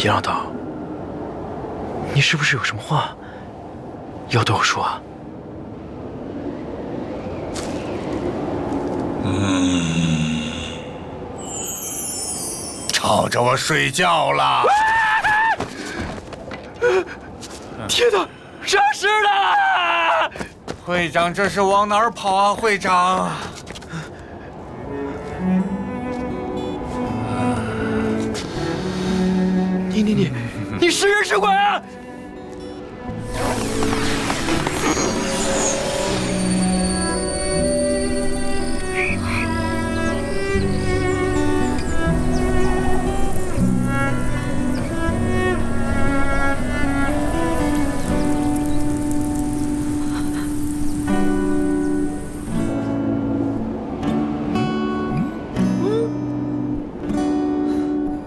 杨老道，你是不是有什么话要对我说啊？吵着我睡觉了。天哪，诈尸了！会长，这是往哪儿跑啊？会长，你是人是鬼啊？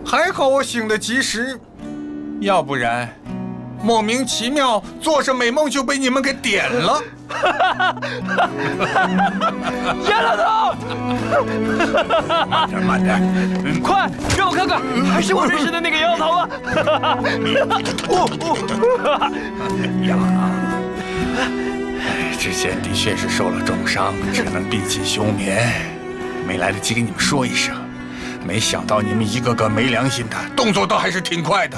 还好我醒得及时，要不然莫名其妙做着美梦就被你们给点了。杨老道，慢点，慢点，快让我看看，还是我认识的那个杨老头吗？之前的确是受了重伤，只能闭气休眠，没来得及跟你们说一声。没想到你们一个个没良心的，动作倒还是挺快的。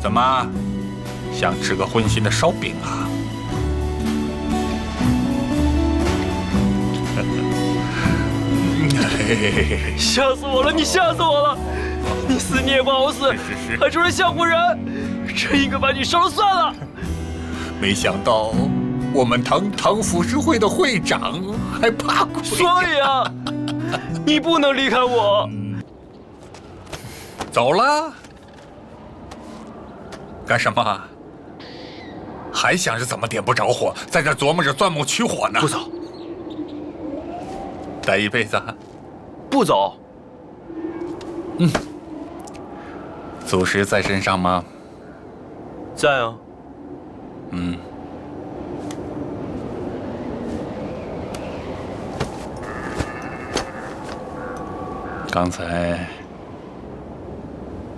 怎么，想吃个荤腥的烧饼啊？吓死我了！你吓死我了！你死你也不好死，还出来吓唬人，真应该把你烧了算了。没想到我们堂腐食会的会长还怕鬼。所以啊，你不能离开我。走了？干什么？还想着怎么点不着火，在这琢磨着钻木取火呢？不走，待一辈子？不走。祖师在身上吗？在啊。刚才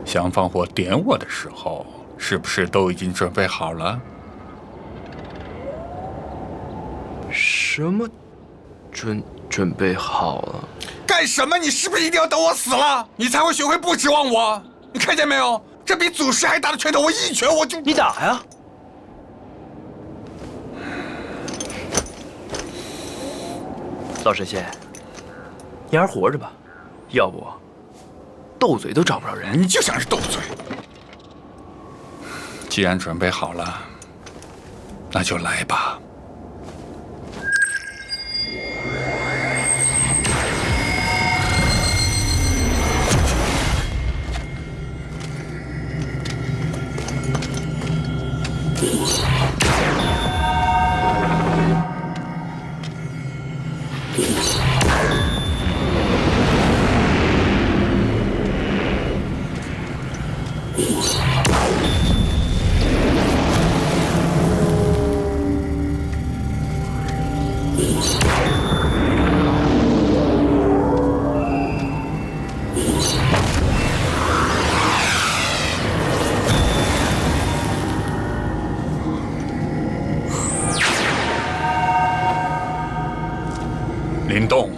想放火点我的时候，是不是都已经准备好了？什么？准备好了？干什么？你是不是一定要等我死了，你才会学会不指望我？你看见没有？这比祖师还大的拳头，我一拳我就……你打呀！老神仙，你还是活着吧，要不斗嘴都找不着人。你就想是斗嘴。既然准备好了，那就来吧。林动，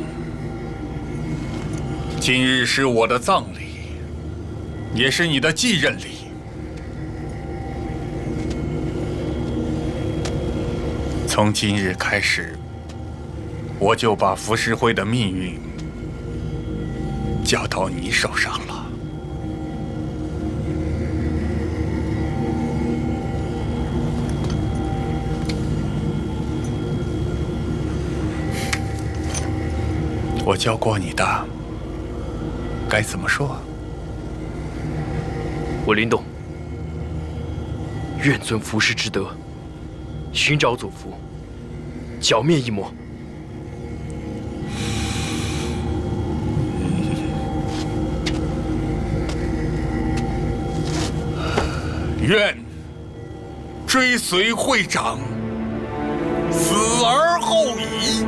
今日是我的葬礼，也是你的继任礼。从今日开始，我就把浮世绘的命运交到你手上了。我教过你的，该怎么说？我林动，愿遵浮世之德，寻找祖父，剿灭一魔。愿追随会长，死而后已。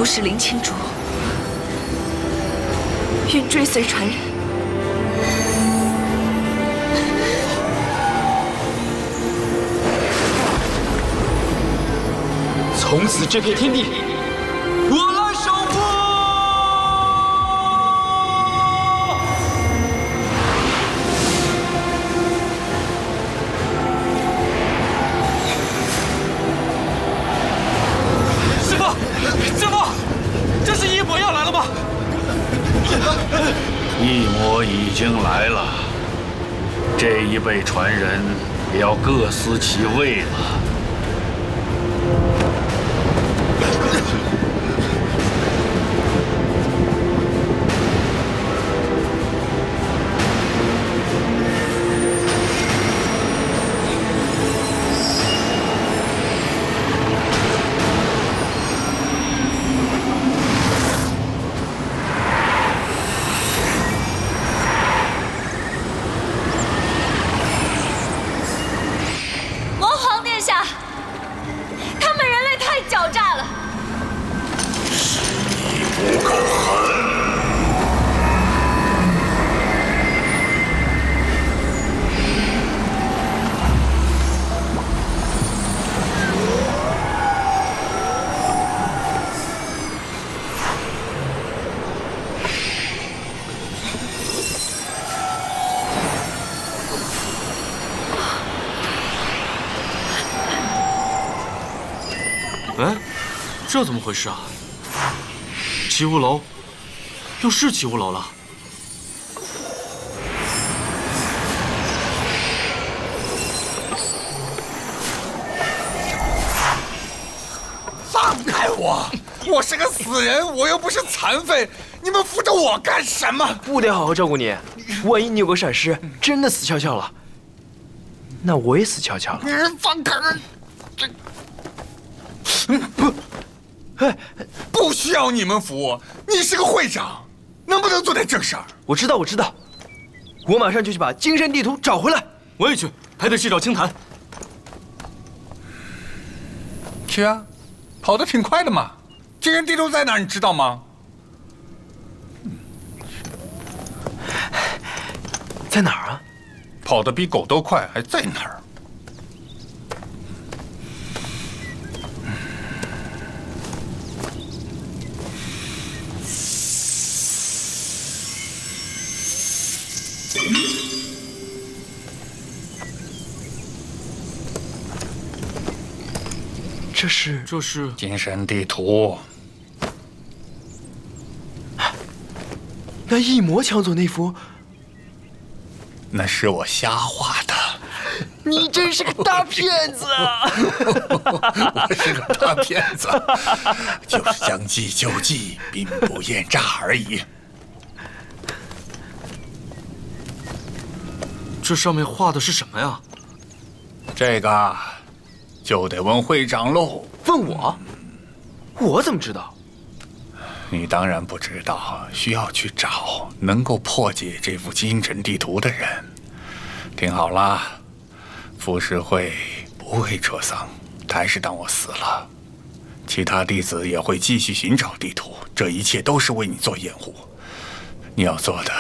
是林青竹，愿追随传人。从此这片天地，我来守护。师父，师父，这是异魔要来了吗？异魔已经来了，这一辈传人也要各司其位了。哎，这怎么回事啊？齐无楼，又是齐无楼了。放开我！我是个死人，我又不是残废，你们扶着我干什么？不得好好照顾你，万一你有个闪失，真的死翘翘了，那我也死翘翘了。放开！不需要你们扶我，你是个会长，能不能做点正事儿？我知道，我马上就去把精神地图找回来。我也去，还得去找青檀。去啊，跑得挺快的嘛。精神地图在哪儿，你知道吗？在哪儿啊？跑得比狗都快，还在哪儿？这是精神地图。那异魔抢走那幅，那是我瞎画的。你真是个大骗子啊！我是个大骗子，就是将计就计，兵不厌诈而已。这上面画的是什么呀？这个就得问会长喽。问我？我怎么知道？你当然不知道，需要去找能够破解这幅精神地图的人。听好了，浮世会不会撤丧，还是当我死了。其他弟子也会继续寻找地图，这一切都是为你做掩护。你要做的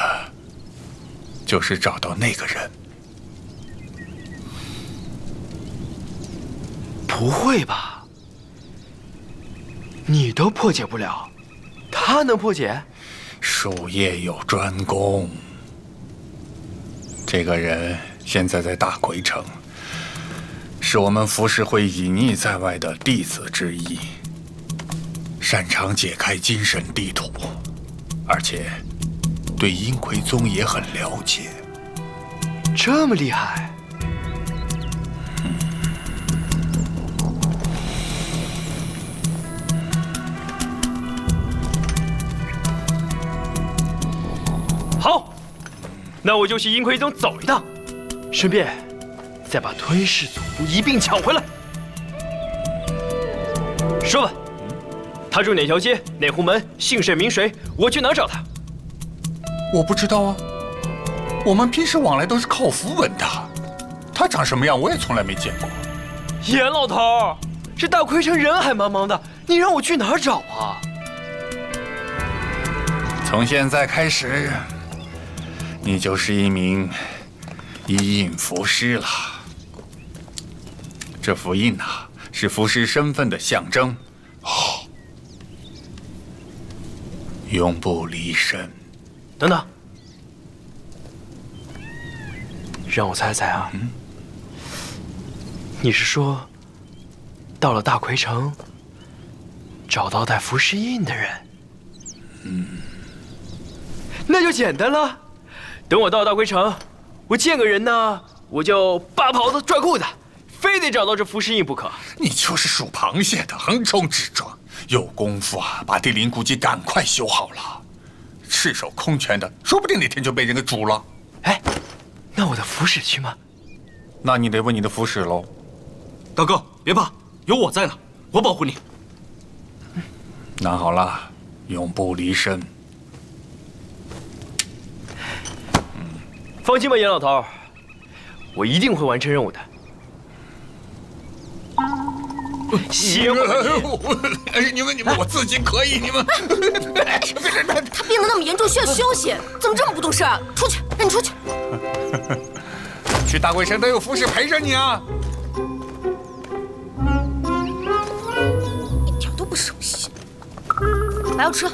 就是找到那个人。不会吧？你都破解不了，他能破解？术业有专攻。这个人现在在大奎城，是我们浮世会隐匿在外的弟子之一，擅长解开精神地图，而且对阴魁宗也很了解。这么厉害？好，那我就去阴魁宗走一趟，顺便再把吞噬祖屋一并抢回来。说吧，他住哪条街、哪户门，姓甚名谁？我去哪儿找他？我不知道啊，我们平时往来都是靠符文的，他长什么样我也从来没见过。严老头，这大奎城人海茫茫的，你让我去哪儿找啊？从现在开始，你就是一名一印符师了。这符印呐，是符师身份的象征。哦，永不离身。等等，让我猜猜啊，你是说，到了大奎城，找到带符师印的人？那就简单了。等我到大奎城，我见个人呢，我就扒袍子拽裤子，非得找到这符师印不可。你就是属螃蟹的，横冲直撞，有功夫啊，把地灵古迹赶快修好了。赤手空拳的，说不定哪天就被人给煮了。哎，那我的符使去吗？那你得问你的符使喽。大哥，别怕，有我在呢，我保护你。那好了，永不离身。放心吧，严老头，我一定会完成任务的。歇会儿你们，我自己可以，你们。他病得那么严重，需要休息，怎么这么不懂事啊？出去，让你出去。去大贵城都有符使陪着你啊。一点都不省心。把药吃了。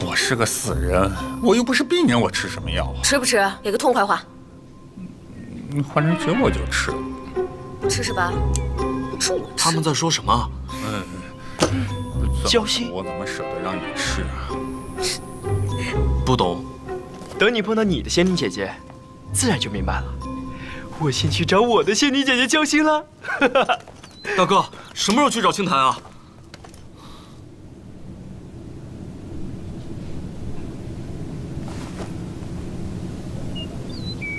我是个死人，我又不是病人，我吃什么药啊？吃不吃？给个痛快话。你换成酒我就吃。吃是吧？不吃我吃。他们在说什么？交心，我怎么舍得让你吃啊？不懂。等你碰到你的仙女姐姐，自然就明白了。我先去找我的仙女姐姐交心了。大哥，什么时候去找青檀啊？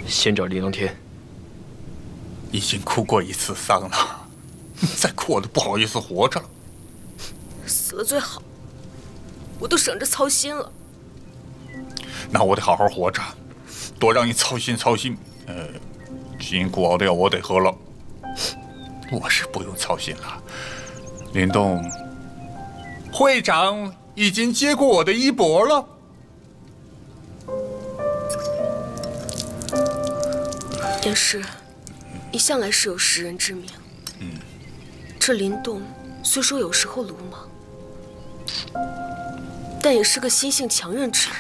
先找林龙天。已经哭过一次丧了，再哭我都不好意思活着了。死了最好，我都省着操心了。那我得好好活着，多让你操心操心。金古熬的药我得喝了。我是不用操心了。林动，会长已经接过我的衣钵了。严师，你向来是有识人之明。这林动虽说有时候鲁莽，但也是个心性强韧之人。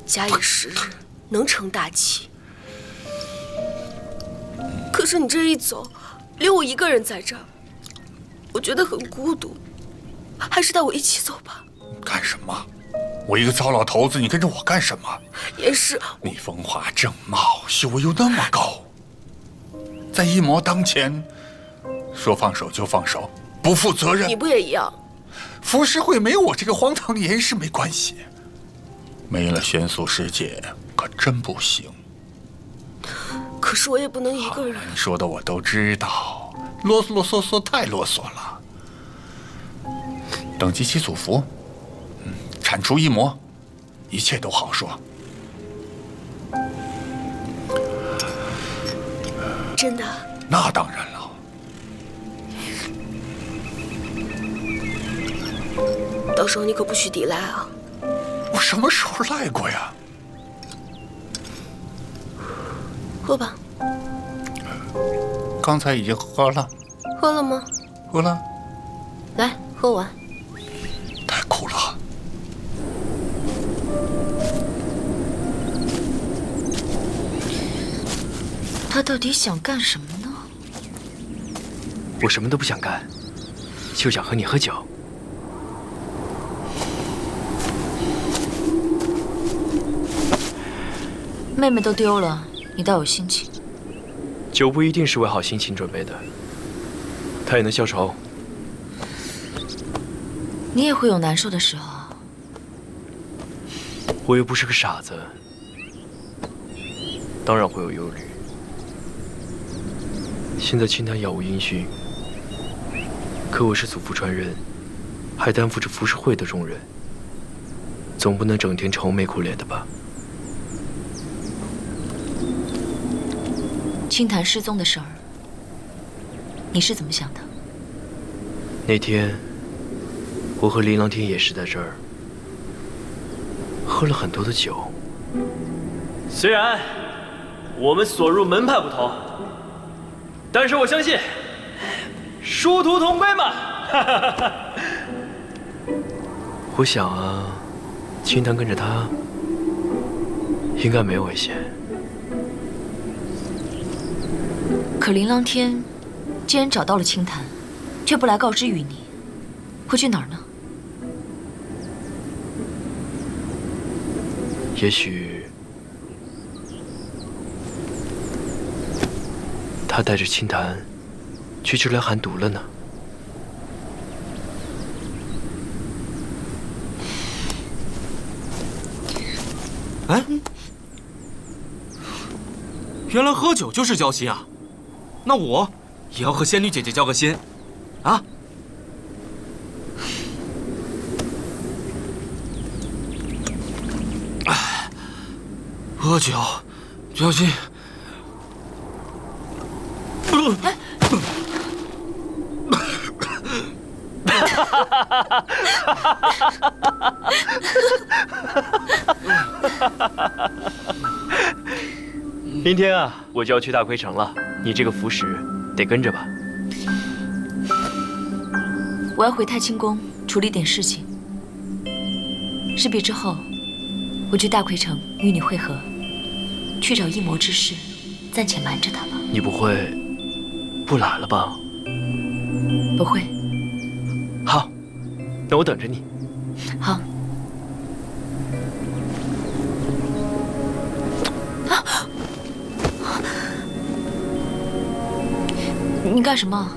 假以时日，能成大器。可是你这一走，留我一个人在这儿，我觉得很孤独。还是带我一起走吧。干什么？我一个糟老头子，你跟着我干什么？也是，你风华正茂，修为又那么高，在一魔当前，说放手就放手，不负责任。你不也一样？浮世会没有我这个荒唐严师没关系，没了玄素师姐可真不行。可是我也不能一个人。你说的我都知道，啰嗦太啰嗦了。等集齐祖符，铲除一魔，一切都好说。真的？那当然了。到时候你可不许抵赖啊！我什么时候赖过呀？喝吧。刚才已经喝了。喝了吗？喝了。来，喝完。太苦了。他到底想干什么呢？我什么都不想干，就想和你喝酒。妹妹都丢了，你倒有心情。酒不一定是为好心情准备的，它也能消愁。你也会有难受的时候。我又不是个傻子，当然会有忧虑。现在青檀杳无音讯，可我是祖父传人，还担负着浮世会的重任，总不能整天愁眉苦脸的吧？青檀失踪的事儿，你是怎么想的？那天，我和林琅天也是在这儿，喝了很多的酒。虽然我们所入门派不同，但是我相信殊途同归嘛。我想啊，青檀跟着他，应该没有危险。可林琅天既然找到了青檀，却不来告知于你，会去哪儿呢？也许他带着青檀去治疗寒毒了呢。哎，原来喝酒就是交心啊！那我也要和仙女姐姐交个心，啊！喝酒，交心。明天啊，我就要去大奎城了，你这个符使得跟着吧。我要回太清宫处理点事情，事毕之后，我去大奎城与你会合，去找一魔之事，暂且瞒着他吧。你不会不来了吧？不会。好，那我等着你。好。你干什么？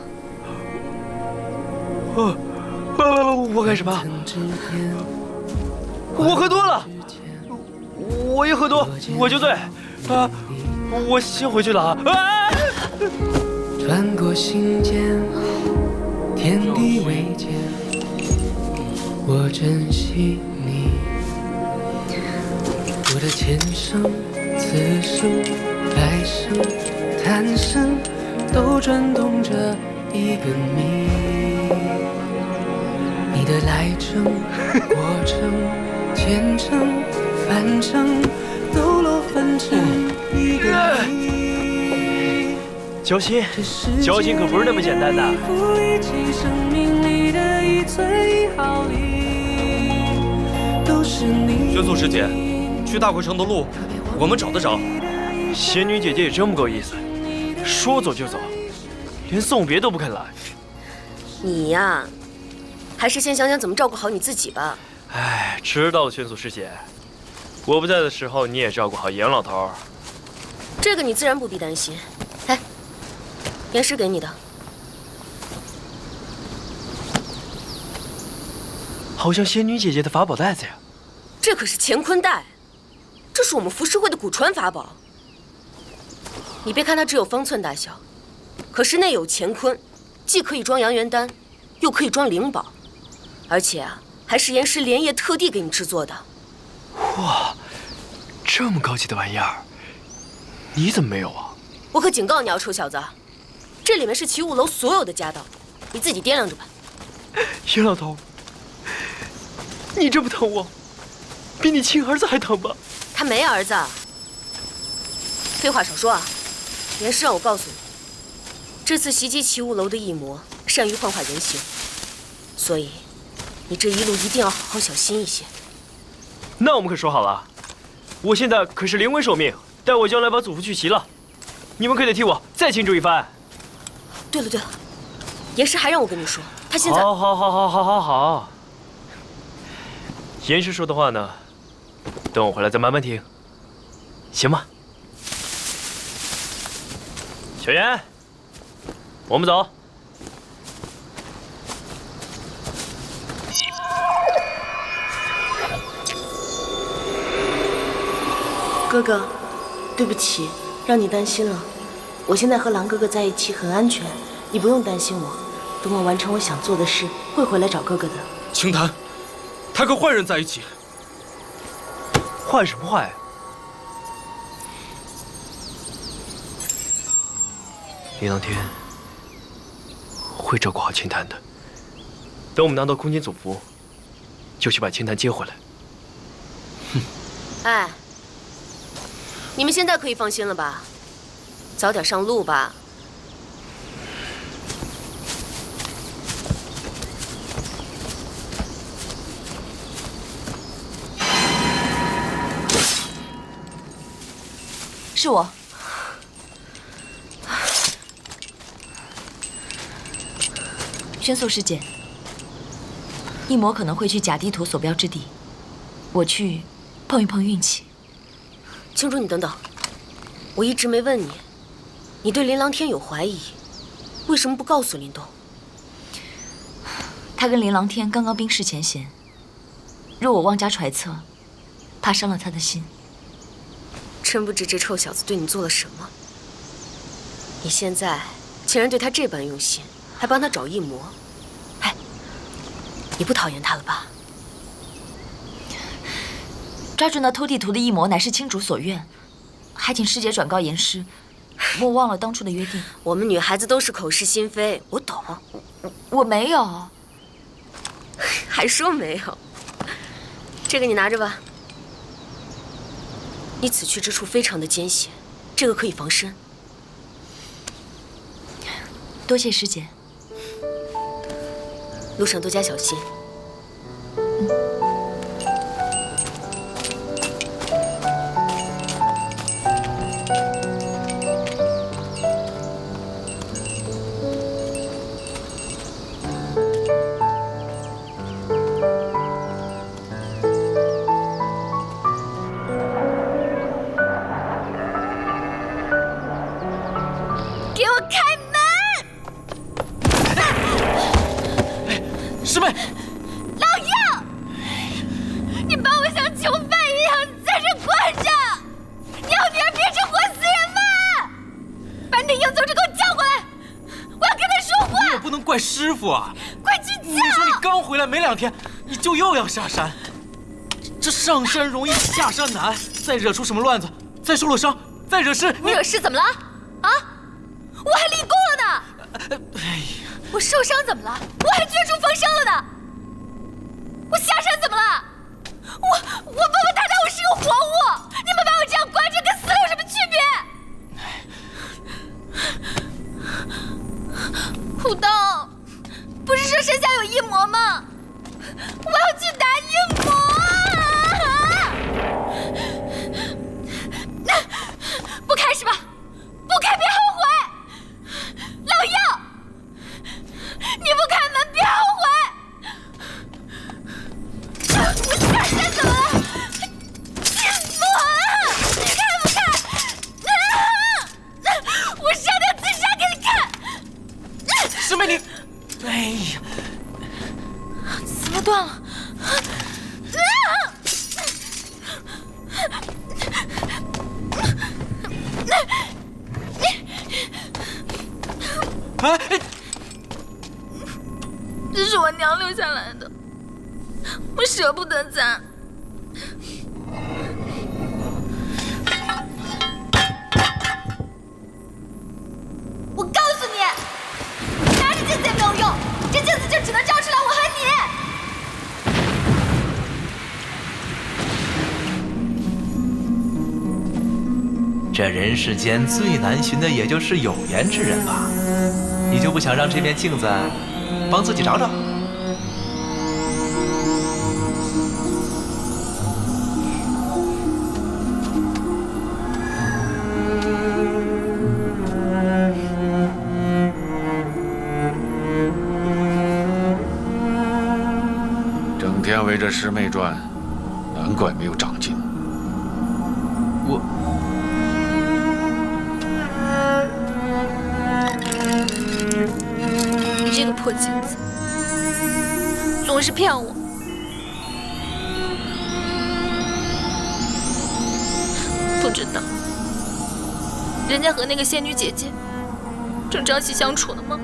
我干什么？我喝多了，我一喝多我就醉啊！我先回去了啊！穿过心间，天地未见，我珍惜你。我的前生、此生、来生、贪生，都转动着一个谜。你的来程、过程、前程、反程，都落分成一个谜。交心，交心可不是那么简单的。宣素师姐，去大奎城的路，我们找得着。仙女姐姐也真不够意思，说走就走，连送别都不肯来。你呀，还是先想想怎么照顾好你自己吧。哎，知道了，宣素师姐。我不在的时候，你也照顾好严老头。这个你自然不必担心。哎，岩石给你的，好像仙女姐姐的法宝袋子呀。这可是乾坤袋，这是我们浮世绘的古传法宝。你别看它只有方寸大小，可是内有乾坤，既可以装阳元丹，又可以装灵宝，而且啊，还是岩石连夜特地给你制作的。哇，这么高级的玩意儿，你怎么没有啊？我可警告你啊，臭小子，这里面是齐物楼所有的家当，你自己掂量着吧。严老头，你这么疼我，比你亲儿子还疼吧？他没儿子。废话少说啊，严师让我告诉你，这次袭击齐物楼的异魔善于幻化人形，所以你这一路一定要好好小心一些。那我们可说好了，我现在可是临危受命，待我将来把祖父聚齐了，你们可得替我再庆祝一番。对了，严师还让我跟你说，他现在……好。严师说的话呢，等我回来再慢慢听，行吗？小妍，我们走。哥哥，对不起，让你担心了。我现在和狼哥哥在一起很安全，你不用担心我。等我完成我想做的事，会回来找哥哥的。青檀，他跟坏人在一起。坏什么坏？林琅天会照顾好青檀的。等我们拿到空间祖符，就去把青檀接回来。哼。哎，你们现在可以放心了吧？早点上路吧。是我。宣素师姐，一魔可能会去假地图所标之地，我去碰一碰运气。青竹，你等等，我一直没问你，你对林琅天有怀疑，为什么不告诉林动？他跟林琅天刚刚冰释前嫌，若我妄加揣测，怕伤了他的心。真不知这臭小子对你做了什么。你现在竟然对他这般用心，还帮他找异魔，哎，你不讨厌他了吧？抓住那偷地图的异魔乃是青竹所愿，还请师姐转告严师，莫忘了当初的约定。我们女孩子都是口是心非，我懂。我没有，还说没有？这个你拿着吧。你此去之处非常的艰险，这个可以防身。多谢师姐。路上多加小心。给我开门！师妹，老妖，你把我像囚犯一样在这关着，你要女儿变成活死人吗？把你的应宗者给我叫过来，我要跟他说话。你也不能怪师傅啊！快去叫！你说你刚回来没2天，你就又要下山，这上山容易下山难，再惹出什么乱子，再受了伤，再惹事，我惹事怎么了？啊？我还立功了呢！我受伤怎么了？我还绝处逢生了呢！我下山怎么了？我爸爸他当我是个活物，你们把我这样关着，跟死了有什么区别？虎道，不是说山下有异魔吗？我要去打异魔！不开是吧？不开别后悔！老妖，你不开门别后悔！我下山怎么了？气死我了！你看不看？我上吊自杀给你看！师妹你，哎呀，怎么断了？哎，这是我娘留下来的，我舍不得砸。我告诉你，拿着镜子也没有用，这镜子就只能照出来我和你。这人世间最难寻的也就是有缘之人吧？你就不想让这面镜子帮自己找找？整天围着师妹转，难怪没有长进。你这个破镜子，总是骗我。不知道，人家和那个仙女姐姐正朝夕相处呢吗？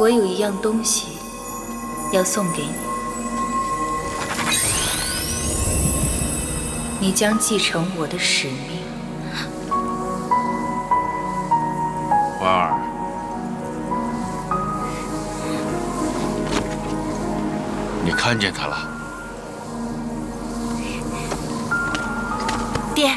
我有一样东西要送给你，你将继承我的使命。花儿，你看见他了？爹，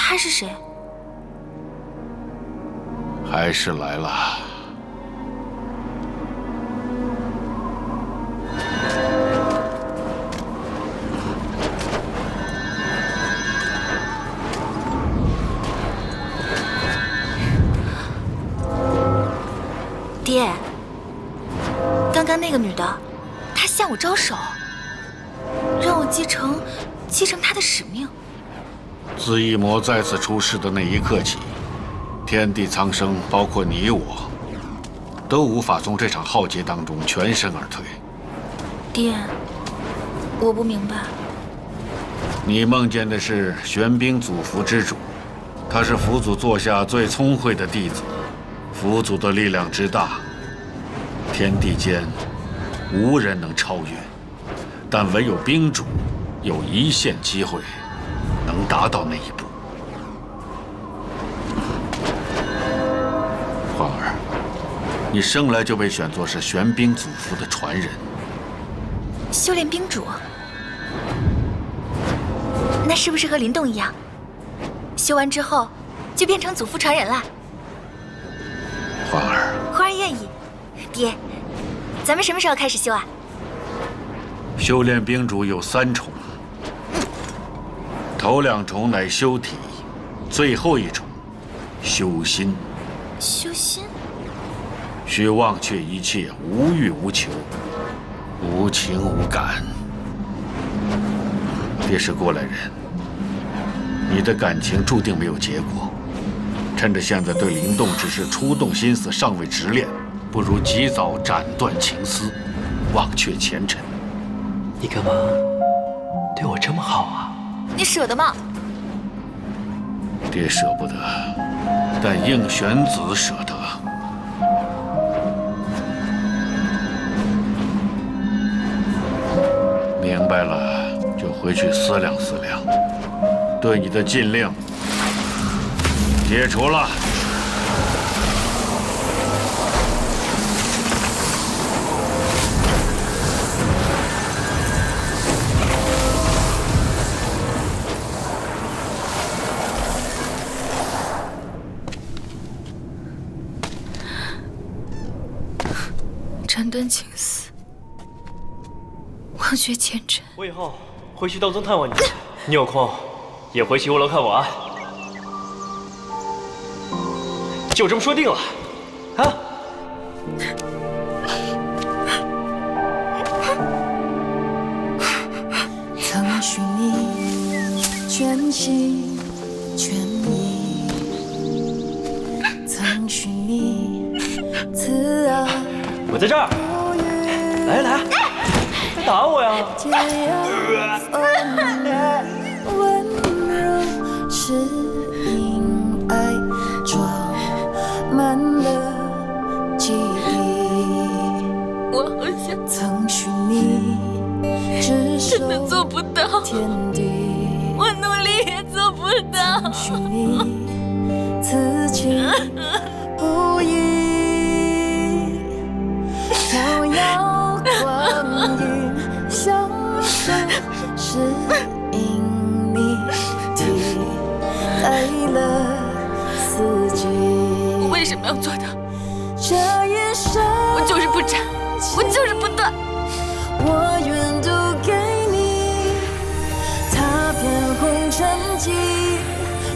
他是谁？还是来了。爹，刚刚那个女的，她向我招手，让我继承她的使命。自一魔再次出世的那一刻起，天地苍生，包括你我，都无法从这场浩劫当中全身而退。爹，我不明白。你梦见的是玄冰祖符之主，他是佛祖座下最聪慧的弟子。佛祖的力量之大，天地间无人能超越，但唯有冰主有一线机会能达到那一步。花儿，你生来就被选作是玄冰祖符的传人，修炼冰主，那是不是和林动一样，修完之后就变成祖父传人了？花儿，花儿愿意。爹，咱们什么时候开始修啊？修炼冰主有3重，头2重乃修体，最后1重修心。修心？需忘却一切，无欲无求，无情无感。爹是过来人，你的感情注定没有结果。趁着现在对灵动只是初动心思，尚未直恋，不如及早斩断情丝，忘却前尘。你干嘛对我这么好啊？你舍得吗？爹舍不得，但应玄子舍得。明白了，就回去思量思量，对你的禁令解除了。斩断情丝，忘却前尘。我以后会去道宗探望你，你有空也回西湖楼看我啊。就这么说定了，啊！曾许你全心全意，曾许你慈爱。我在这儿，来来，别打我呀！温柔是因爱装满了记忆。我好想曾许你只手真的做不到，天地。我努力也做不到。曾许你此情不移。飘摇光阴，相守是因你替代了四季。我为什么要做到？这一生我就是不斩，我就是不断。我愿都给你，踏遍红尘几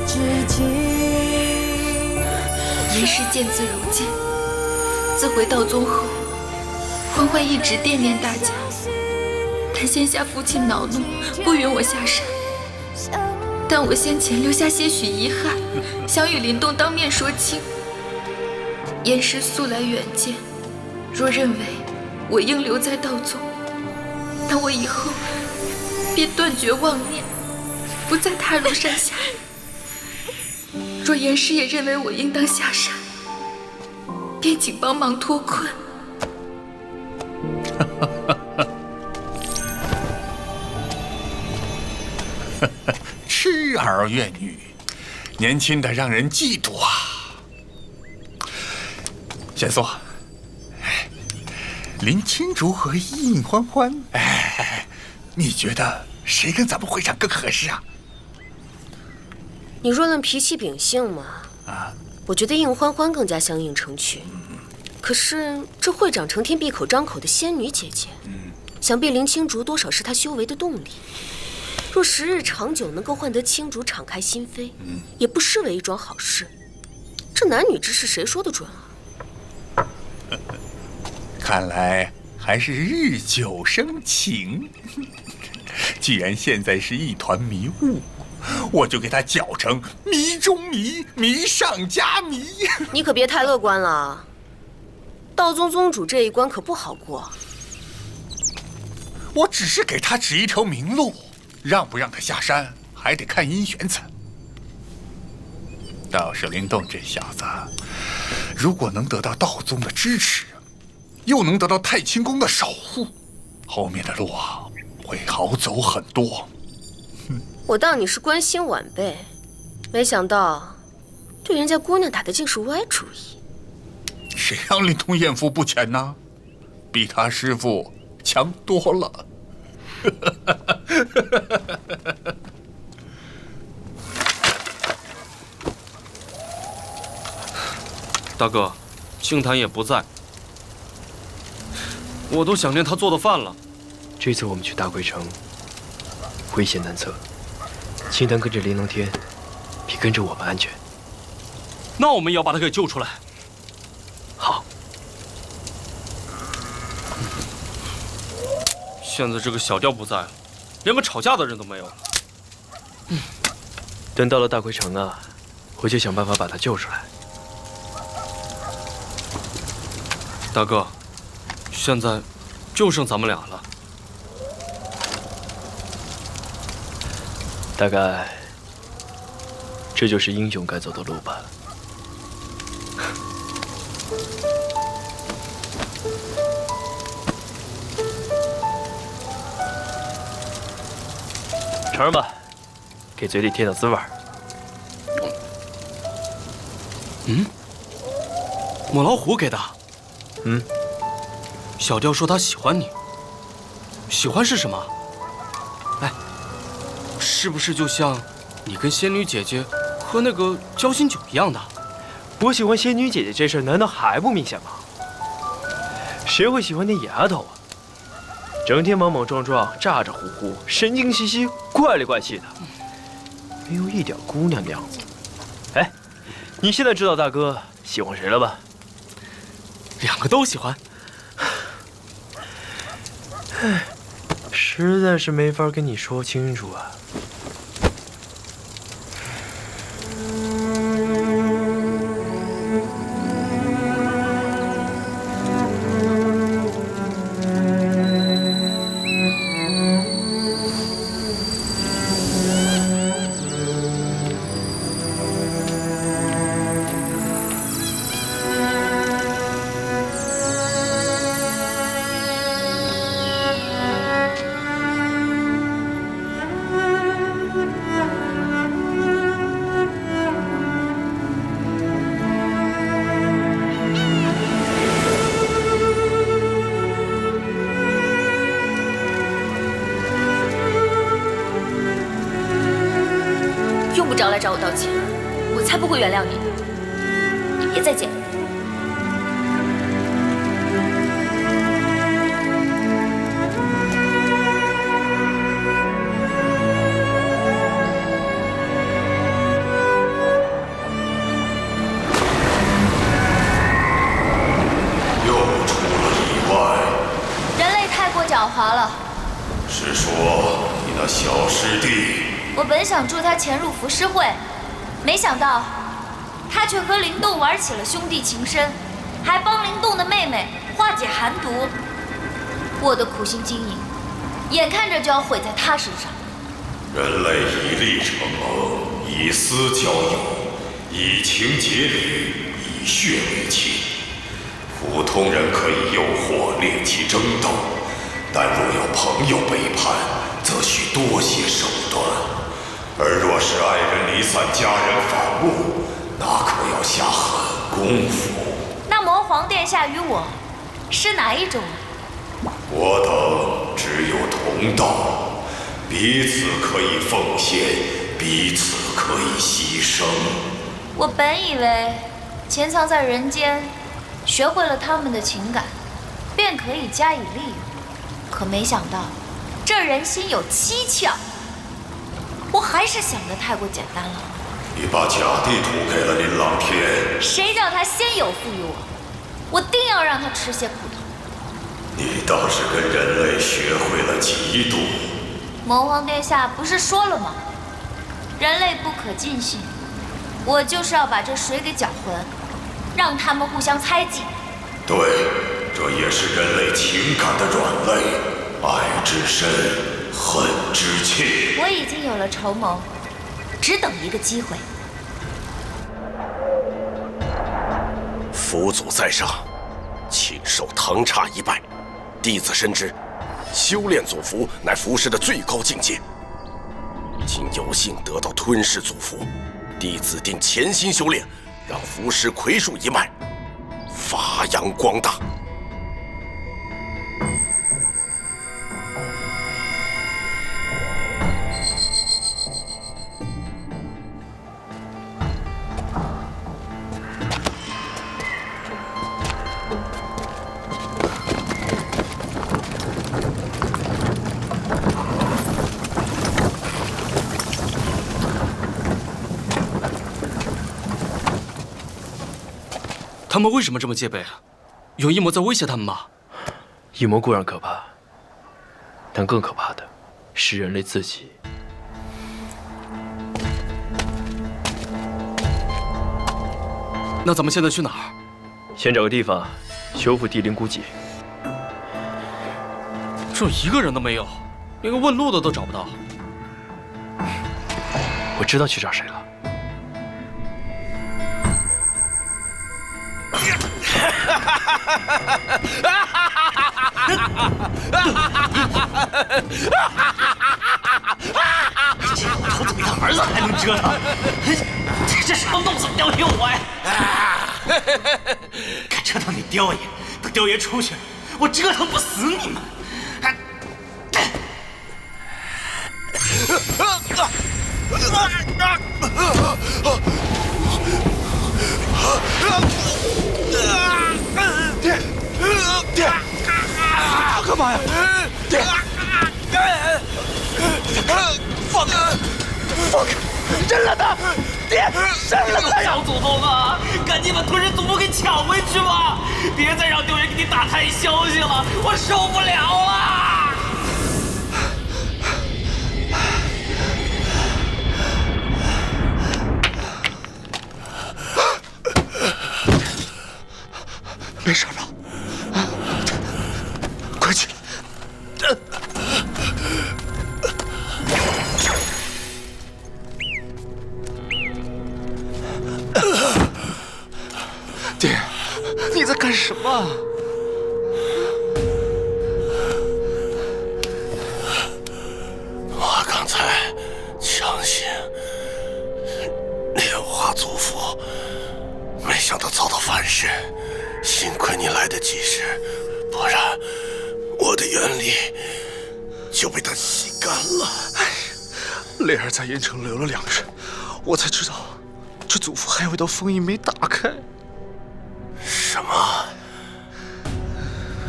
知己。人世见字如镜，自回道宗后，欢欢一直惦念大家。他先下父亲恼怒，不允我下山，但我先前留下些许遗憾，想与林动当面说清。严师素来远见，若认为我应留在道宗，那我以后便断绝妄念，不再踏入山下。若严师也认为我应当下山，便请帮忙脱困。痴儿怨女，年轻的让人嫉妒啊！玄素，林青竹和应欢欢，你觉得谁跟咱们会长更合适啊？你若论脾气秉性嘛，我觉得应欢欢更加相映成趣。可是这会长成天闭口张口的仙女姐姐，想必林青竹多少是她修为的动力。若时日长久，能够换得青竹敞开心扉，也不失为一桩好事。这男女之事，谁说得准啊？看来还是日久生情。既然现在是一团迷雾，我就给他搅成迷中迷，迷上加迷。你可别太乐观了，道宗宗主这一关可不好过。我只是给他指一条明路，让不让他下山，还得看阴玄子。道士灵动这小子，如果能得到道宗的支持，又能得到太清宫的守护，后面的路啊会好走很多。我当你是关心晚辈，没想到对人家姑娘打的竟是歪主意。谁让灵通艳福不浅呢？比他师父强多了。大哥，清谈也不在，我都想念他做的饭了。这次我们去大归城，危险难测，清谈跟着林龙天，比跟着我们安全。那我们也要把他给救出来。好。现在这个小调不在了，连个吵架的人都没有了。等到了大归城啊，我就想办法把他救出来。大哥，现在就剩咱们俩了。大概这就是英雄该走的路吧。尝尝吧，给嘴里添点滋味。母老虎给的。小调说他喜欢你，喜欢是什么？哎，是不是就像你跟仙女姐姐喝那个交心酒一样的？我喜欢仙女姐姐这事儿，难道还不明显吗？谁会喜欢那野丫头啊？整天莽莽撞撞、咋咋呼呼、神经兮兮、怪里怪气的，没有一点姑娘的样子。哎，你现在知道大哥喜欢谁了吧？两个都喜欢。唉，实在是没法跟你说清楚啊。用不着来找我道歉，我才不会原谅你呢。你别再见了。又出了意外。人类太过狡猾了。是说你那小师弟？我本想助他潜入浮尸会，没想到他却和灵动玩起了兄弟情深，还帮灵动的妹妹化解寒毒。我的苦心经营，眼看着就要毁在他身上。人类以利成盟，以私交友，以情结侣，以血为亲。普通人可以诱惑猎奇争斗，但若有朋友背叛，则需多些手段。而若是爱人离散，家人反目，那可要下狠功夫。那魔皇殿下与我是哪一种？我等只有同道，彼此可以奉献，彼此可以牺牲。我本以为潜藏在人间，学会了他们的情感，便可以加以利用。可没想到，这人心有蹊跷。我还是想得太过简单了。你把假地图给了林朗天，谁叫他先有赋予我？我定要让他吃些苦头。你倒是跟人类学会了嫉妒。魔皇殿下不是说了吗？人类不可尽信。我就是要把这水给搅浑，让他们互相猜忌。对，这也是人类情感的软肋，爱之深，恨之切。我已经有了筹谋，只等一个机会。佛祖在上，请受堂刹一拜。弟子深知，修炼祖符乃符师的最高境界。今有幸得到吞噬祖符，弟子定潜心修炼，让符师魁树一脉发扬光大。他们为什么这么戒备啊？有异魔在威胁他们吗？异魔固然可怕，但更可怕的是人类自己。那咱们现在去哪儿？先找个地方修复地灵孤脊。这一个人都没有，连个问路的都找不到。我知道去找谁了。这老头子比他儿子还能折腾，这是要弄死雕爷我呀！敢折腾你雕爷，等雕爷出去，我折腾不死你们！爹，干嘛呀？爹，放开，扔了他！爹，扔了他呀！小祖宗啊，赶紧把吞噬祖符给抢回去吧！别再让丢人给你打探消息了，我受不了了！没事吧？快去！爹，你在干什么？我刚才强行炼化祖符，没想到遭到反噬。幸亏你来得及时，不然我的元力就被他吸干了。莲儿在燕城留了2日，我才知道这祖符还有一道封印没打开。什么？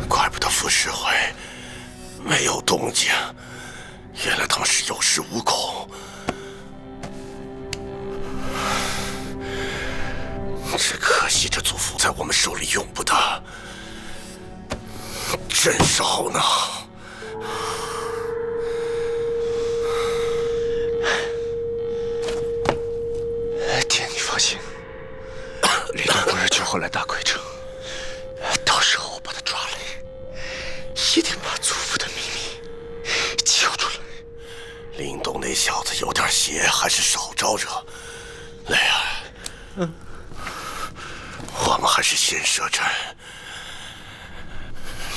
怪不得傅师会没有动静，原来他们是有恃无恐。只可惜这祖符在我们手里用不得，真是好恼。爹，你放心，李东不是就会来大奎城，到时候我把他抓来，一定把祖符的秘密交出来。林动那小子有点邪，还是少招惹。雷儿，我们还是先设阵，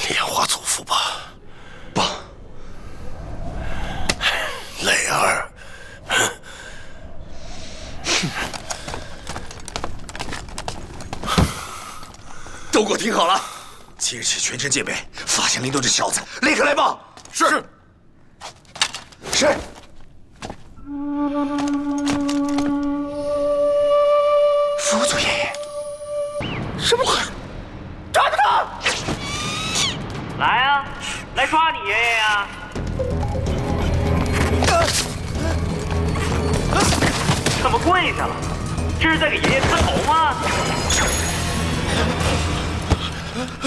炼化祖符吧。不，雷儿，都给我听好了！即日起全城戒备，发现林东这小子，立刻来报。是。是。辅祖爷爷，什么话？抓住他！来啊，来抓你爷爷呀！怎么跪下了？这是在给爷爷磕头吗？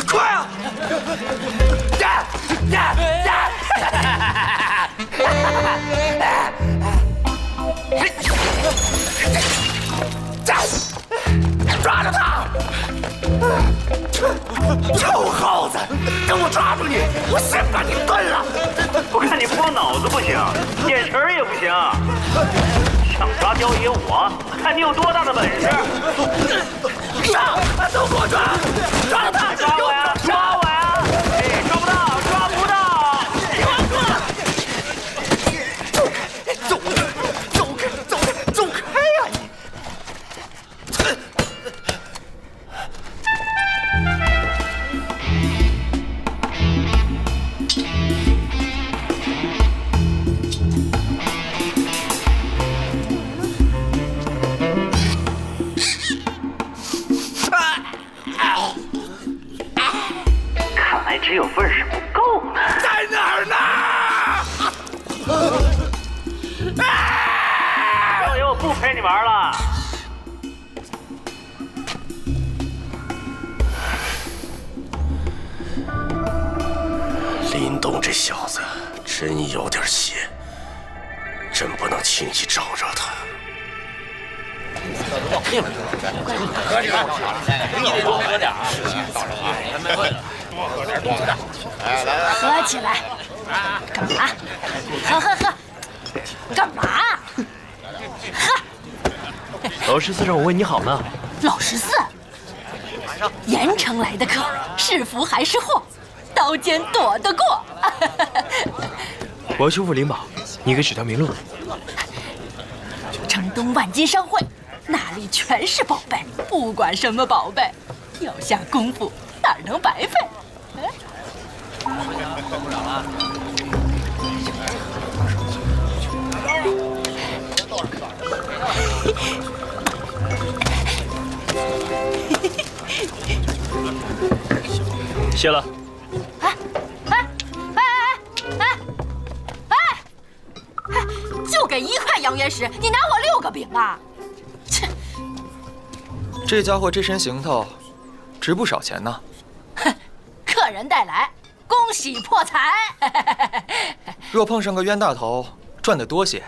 快啊！抓住他！臭耗子，等我抓住你，我先把你炖了！我看你不光脑子不行，眼神也不行。想抓雕爷我，看你有多大的本事！上，都给我抓！抓住他！抓我呀！抓我呀！哎，抓不到，抓不到！走开呀你！看来只有份儿是不够呢。在哪儿呢？雕爷，我不陪你玩了。林东这小子真有点邪，真不能轻易招惹他。喝起来！干嘛？喝！干嘛？喝！老师4让我问你好呢。老14，盐城来的客，是福还是祸？刀尖躲得过。我要修复灵宝，你给指条明路。城东万金商会，那里全是宝贝，不管什么宝贝，要下功夫哪能白费？谢了。就给1块阳元石，你拿我6个饼啊！切！这家伙这身行头，值不少钱呢。哼，客人带来，恭喜破财。若碰上个冤大头，赚得多些，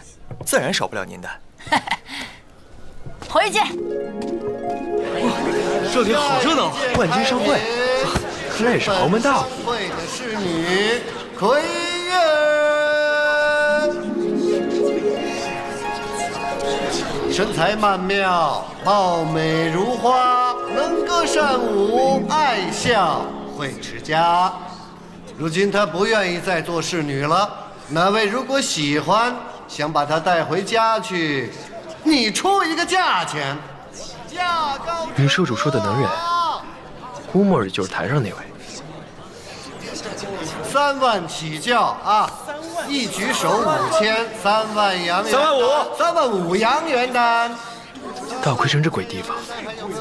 自然少不了您的。回去。这里好热闹，万金商会，看来也是豪门大户。会的侍女奎月，身材曼妙，貌美如花，能歌善舞，爱笑会持家。如今她不愿意再做侍女了，哪位如果喜欢，想把她带回家去，你出一个价钱。价高。你社主说的能人，估摸着就是台上那位。 3万起叫啊！一举手5000，3万洋元，3万5洋元单。大亏城这鬼地方，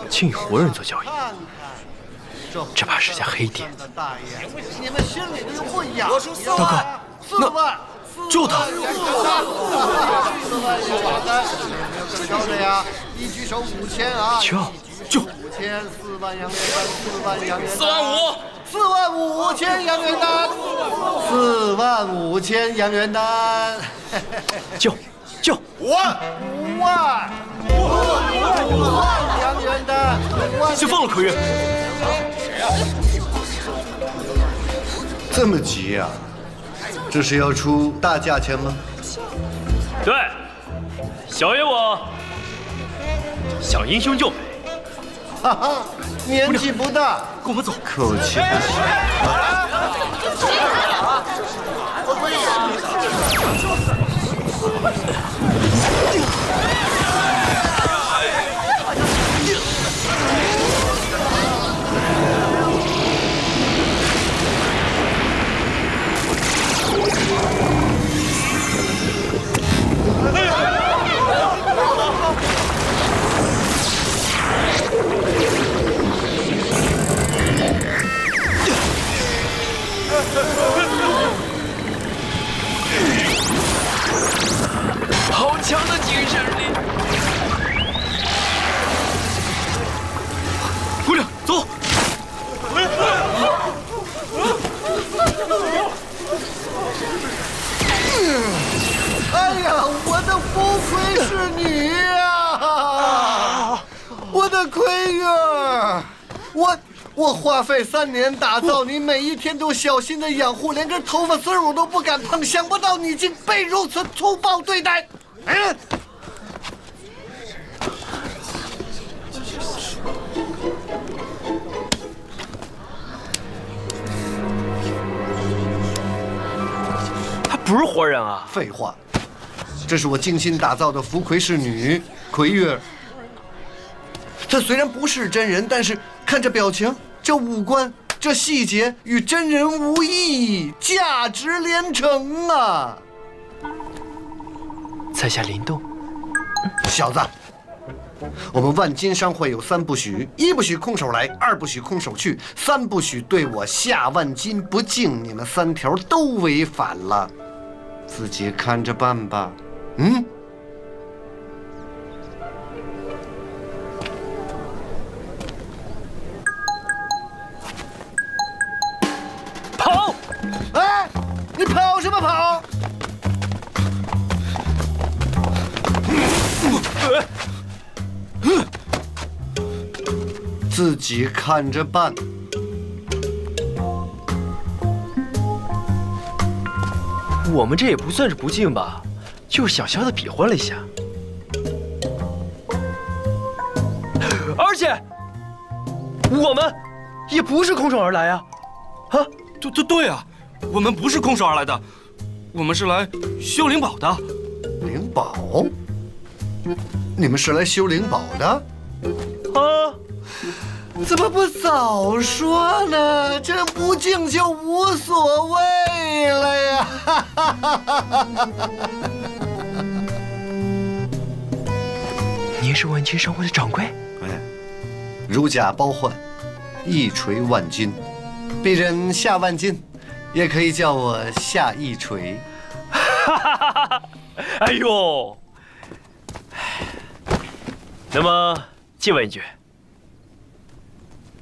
竟与活人做交易，这怕是家黑店。你们心里都不痒。大哥， 4万，救他！4万洋元单，瞧着呀，一举手5000啊！救5000，4万洋元单，4万洋元单。4万5。 4万5千洋元单，4万5千洋元单，救5万洋元单，先放了可月。这么急呀？这是要出大价钱吗？对，小爷我想英雄救美。哈哈，年纪不大，跟我们走。口气不小。好强的精神力！姑娘，走。哎呀，我的不愧是你呀！我的葵月儿，我花费3年打造你，每一天都小心的养护，连根头发丝儿我都不敢碰，想不到你竟被如此粗暴对待。她不是活人啊！废话，这是我精心打造的福葵氏女葵月儿。她虽然不是真人，但是看这表情、这五官、这细节，与真人无异，价值连城啊！在下林动。小子，我们万金商会有3不许：1不许空手来，2不许空手去，3不许对我下万金不敬。你们3条都违反了，自己看着办吧。跑！哎，你跑什么跑？自己看着办。我们这也不算是不敬吧，就是小小的比划了一下。而且，我们也不是空手而来呀！啊，对啊，我们不是空手而来的，我们是来修灵宝的。灵宝？你们是来修灵宝的？啊！怎么不早说呢？这不敬就无所谓了呀！您是万金商会的掌柜？哎，如假包换，一锤万金，鄙人下万金，也可以叫我下一锤。哎呦！那么，借问一句，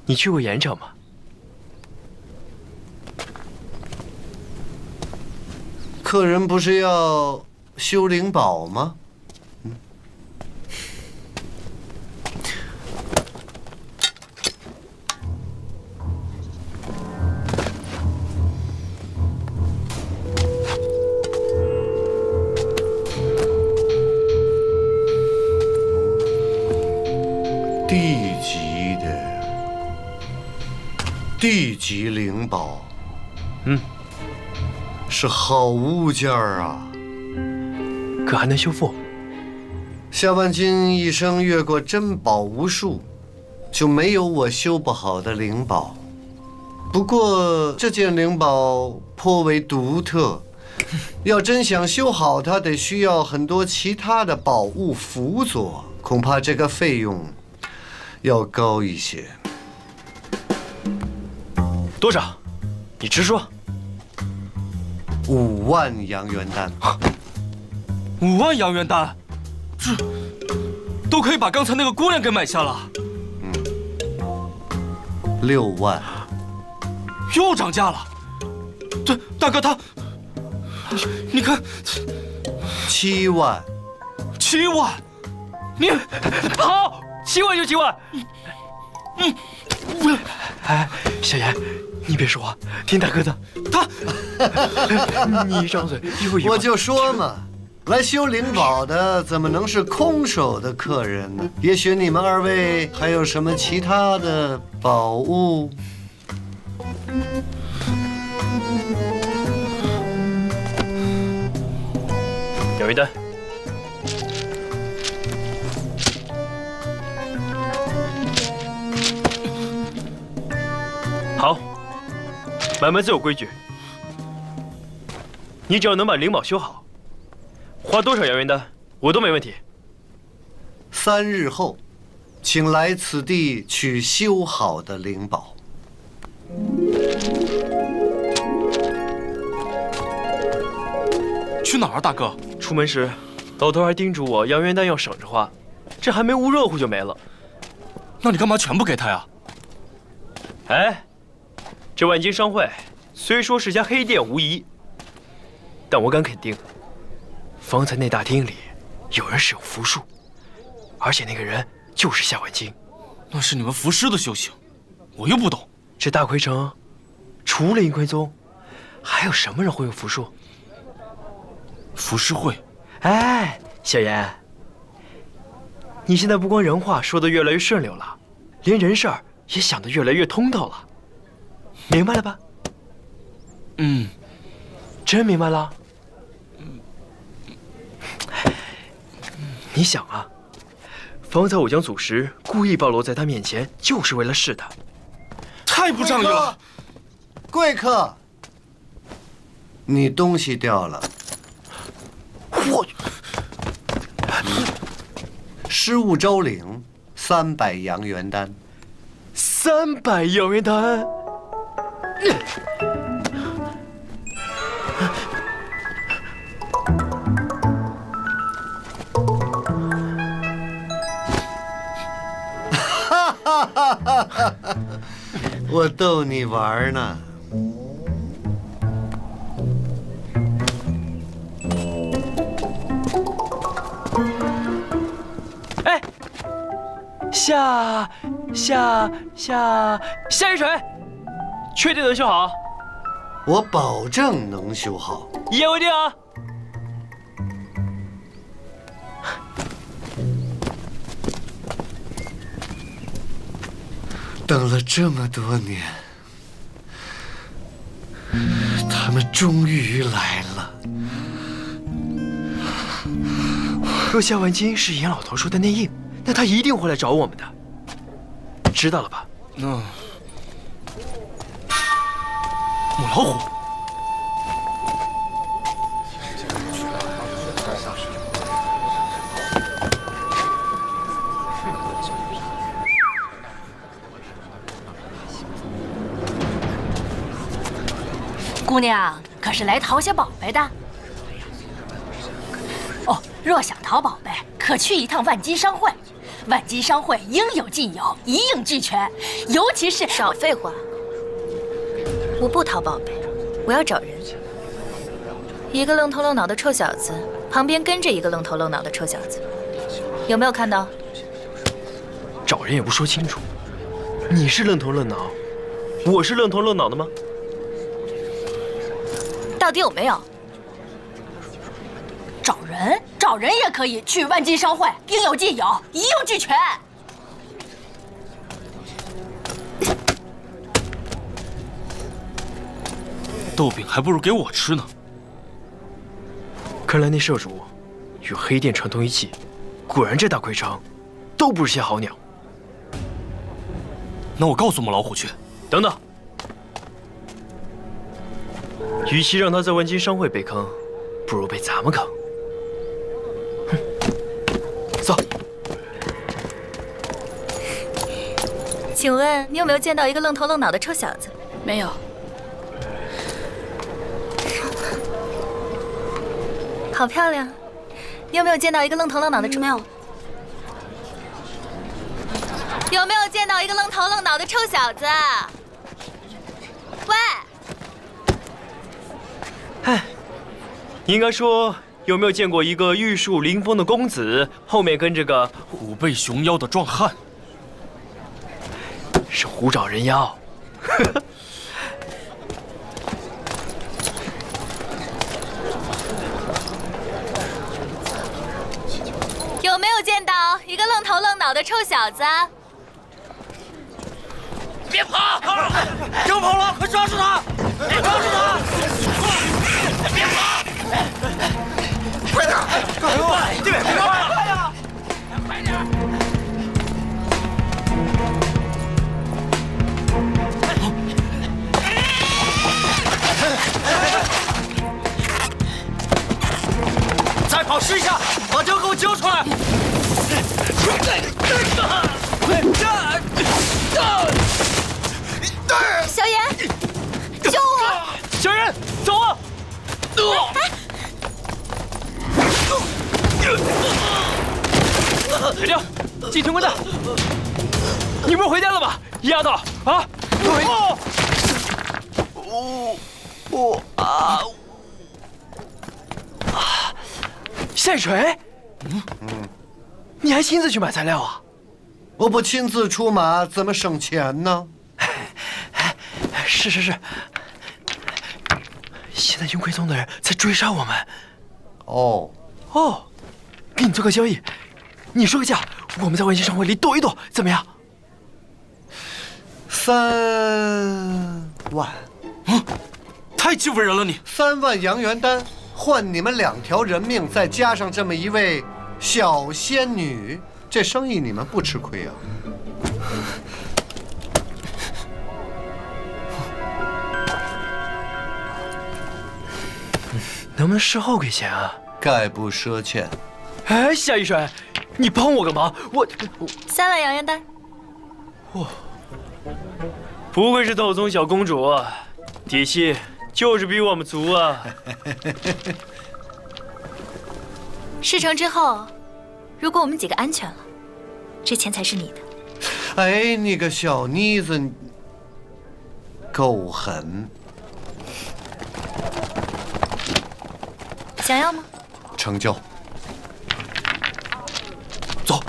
你去过盐城吗？客人不是要修灵宝吗？地级灵宝，是好物件儿啊。可还能修复？夏万金一生越过珍宝无数，就没有我修不好的灵宝。不过这件灵宝颇为独特，要真想修好它，得需要很多其他的宝物辅佐，恐怕这个费用要高一些。多少？你直说。5万阳元丹。5万阳元丹，这都可以把刚才那个姑娘给买下了。6万。又涨价了。对，大哥他，你看，7万。7万，你好，7万就7万。哎，小严，你别说话，听大哥的。他，你一张嘴又一万。我就说嘛，来修灵宝的怎么能是空手的客人呢？也许你们二位还有什么其他的宝物？杨元丹，好，买卖自有规矩。你只要能把灵宝修好，花多少杨元丹我都没问题。3日后，请来此地取修好的灵宝。去哪儿，大哥？出门时，老头还叮嘱我杨元丹要省着花，这还没捂热乎就没了。那你干嘛全部给他呀？哎，这万金商会虽说是家黑店无疑，但我敢肯定，方才那大厅里有人使用符术，而且那个人就是夏万金。那是你们符师的修行，我又不懂。这大奎城，除了银魁宗，还有什么人会用符术？符师会。哎，小妍，你现在不光人话说得越来越顺溜了，连人事儿也想得越来越通透了，明白了吧？嗯，真明白了。你想啊，方才我将祖石故意暴露在他面前，就是为了试他。太不仗义了！贵客，你东西掉了。我失物招领300阳元丹。300阳元丹。哈哈哈哈哈！我逗你玩呢。哎，下雨水，确定能修好？我保证能修好。一言为定啊！等了这么多年，他们终于来了。若夏万金是严老头说的内应，那他一定会来找我们的，知道了吧？母老虎。姑娘可是来淘些宝贝的。哦，若想淘宝贝，可去一趟万金商会。万金商会应有尽有，一应俱全，尤其是……少废话！我不淘宝贝，我要找人。一个愣头愣脑的臭小子，旁边跟着一个愣头愣脑的臭小子，有没有看到？找人也不说清楚，你是愣头愣脑，我是愣头愣脑的吗？到底有没有？找人也可以去万金商会，应有尽有，一应俱全。豆饼还不如给我吃呢。看来那社主与黑店串通一气，果然这大奎城都不是些好鸟。那我告诉母老虎去。等等，与其让他在万金商会被坑，不如被咱们坑。走。请问你有没有见到一个愣头愣脑的臭小子？没有。好漂亮。你有没有见到一个愣头愣脑的？没有。有没有见到一个愣头愣脑的臭小子？喂！哎，应该说有没有见过一个玉树临风的公子，后面跟着个虎背熊腰的壮汉？是虎爪人妖。有见到一个愣头愣脑的臭小子？别跑！要跑了，快抓住他！抓住他！别跑！快点！这边，快呀！快点！再跑试一下，把这个给我交出来！小妍，救我！小妍，走啊！别掉，进停棍带！你不是回家了吗，丫头啊？下水？你还亲自去买材料啊？我不亲自出马，怎么省钱呢？是。现在云葵宗的人在追杀我们。哦，跟你做个交易，你说个价，我们在万仙商会里斗一斗，怎么样？3万。太欺负人了你！3万阳元丹换你们2条人命，再加上这么一位小仙女，这生意你们不吃亏啊？能不能事后给钱啊？概不赊欠。哎，夏一水，你帮我个忙，我3万阳元丹。不愧是斗宗小公主，底气就是比我们足啊！事成之后，如果我们几个安全了，这钱才是你的。哎，你个小妮子，够狠！想要吗？成交。走。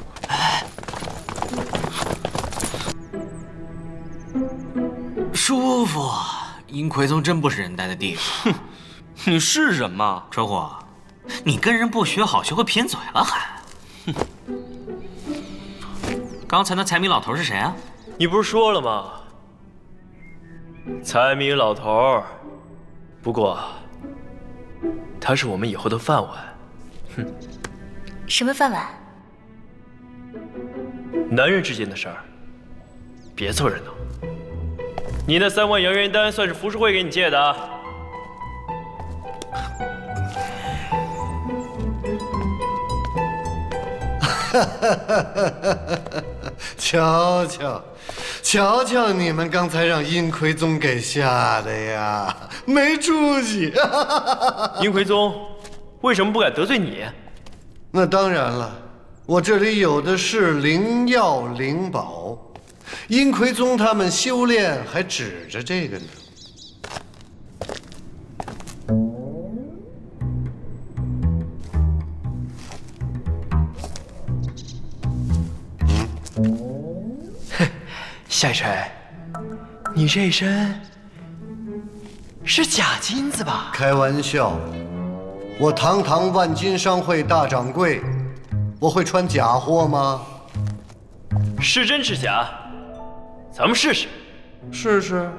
舒服，阴葵宗真不是人待的地方。哼，你是人吗？车祸，你跟人不学好，学会贫嘴了还？哼。刚才那财迷老头是谁啊？你不是说了吗？财迷老头，不过他是我们以后的饭碗。哼，什么饭碗？男人之间的事儿，别凑热闹。你那3万阳元丹算是浮世会给你借的啊。瞧瞧你们刚才让阴葵宗给吓的呀，没出息！阴葵宗为什么不敢得罪你？那当然了，我这里有的是灵药灵宝，阴葵宗他们修炼还指着这个呢。夏水，你这一身是假金子吧？开玩笑，我堂堂万金商会大掌柜，我会穿假货吗？是真是假，咱们试试。试试。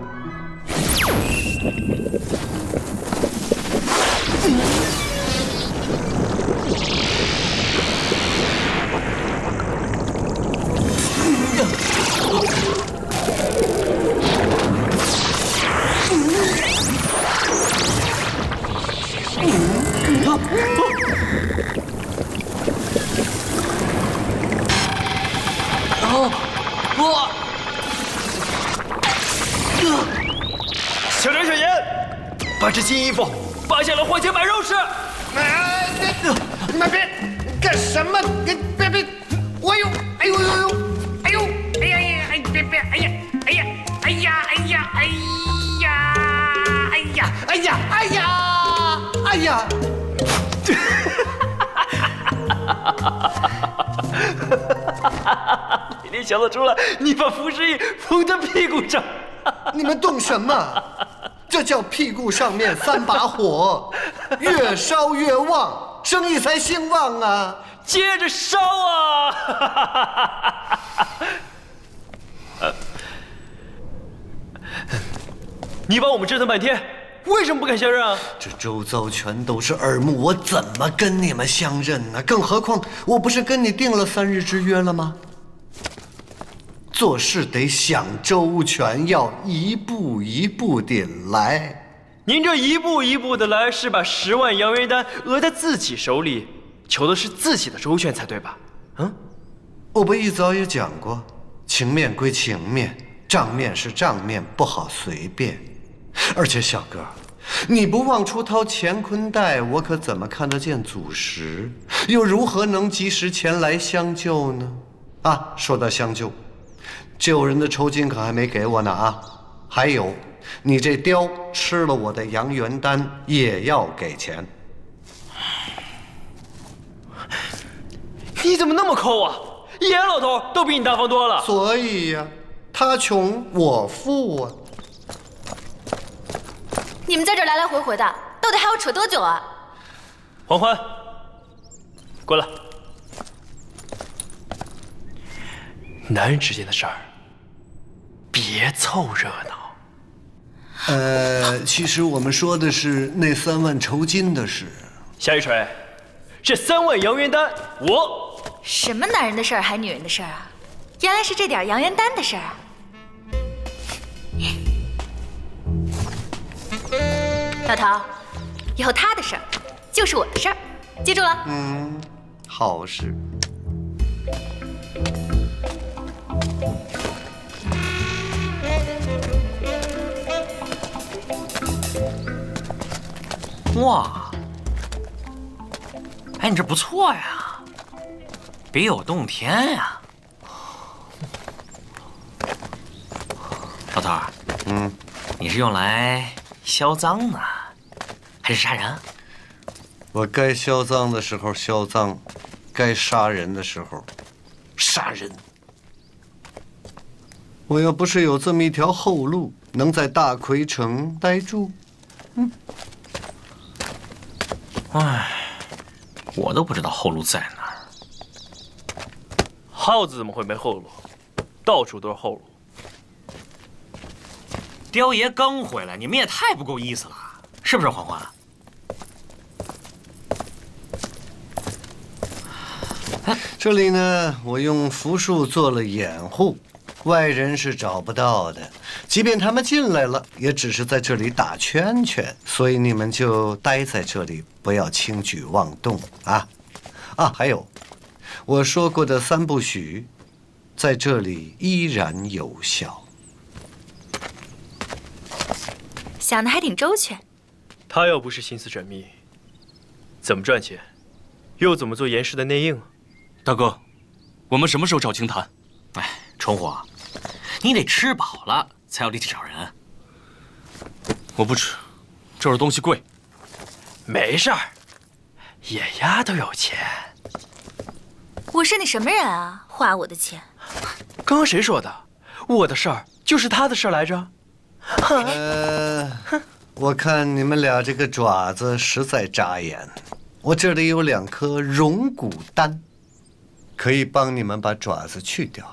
小张、小严，把这金衣服扒下来换钱买肉吃。你们别干什么？别！我有！哎呦！哎呀！别！哎呀！你没想得出来，你把服饰衣缝在屁股上。你们动什么？这叫屁股上面3把火，越烧越旺，生意才兴旺啊！接着烧啊！你把我们折腾半天，为什么不肯相认啊？这周遭全都是耳目，我怎么跟你们相认呢？更何况我不是跟你定了3日之约了吗？做事得想周全，要一步一步地来。您这一步一步的来，是把10万洋元丹讹在自己手里，求的是自己的周全才对吧？嗯，我不一早也讲过，情面归情面，账面是账面，不好随便。而且小哥，你不往出掏乾坤袋，我可怎么看得见祖石？又如何能及时前来相救呢？啊，说到相救，救人的酬金可还没给我呢啊！还有，你这雕吃了我的阳元丹，也要给钱。你怎么那么抠啊？野老头都比你大方多了。所以呀，他穷我富啊。你们在这儿来来回回的，到底还要扯多久啊？黄欢，过来。男人之间的事儿，别凑热闹。其实我们说的是那3万酬金的事。夏雨水，这3万洋元丹，我什么男人的事儿还女人的事儿啊？原来是这点洋元丹的事儿啊！老头，以后他的事儿就是我的事儿，记住了。嗯，好事。哇，哎，你这不错呀，别有洞天呀。老头儿，你是用来销赃呢，还是杀人？我该销赃的时候销赃，该杀人的时候杀人。我要不是有这么一条后路，能在大奎城待住，唉，我都不知道后路在哪儿。耗子怎么会没后路？到处都是后路。雕爷刚回来，你们也太不够意思了，是不是欢欢？这里呢，我用符术做了掩护，外人是找不到的。即便他们进来了，也只是在这里打圈圈。所以你们就待在这里，不要轻举妄动啊！啊，还有，我说过的3部曲，在这里依然有效。想的还挺周全。他要不是心思缜密，怎么赚钱，又怎么做严氏的内应啊？大哥，我们什么时候找清谈？哎，冲火，你得吃饱了才有力气找人。我不吃，这儿东西贵。没事儿，野丫头有钱。我是你什么人啊？花我的钱？刚刚谁说的？我的事儿就是他的事儿来着。我看你们俩这个爪子实在扎眼。我这里有2颗荣骨丹，可以帮你们把爪子去掉。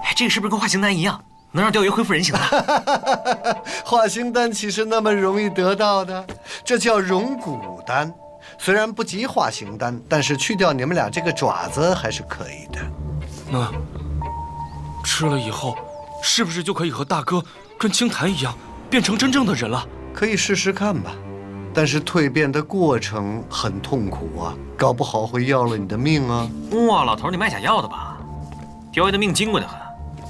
哎，这个是不是跟化形丹一样，能让雕爷恢复人形的？化形丹岂是那么容易得到的？这叫荣骨丹，虽然不及化形丹，但是去掉你们俩这个爪子还是可以的。那吃了以后，是不是就可以和大哥跟清谈一样，变成真正的人了？可以试试看吧，但是蜕变的过程很痛苦啊，搞不好会要了你的命啊！哇，老头，你卖假药的吧？雕爷的命金贵得很，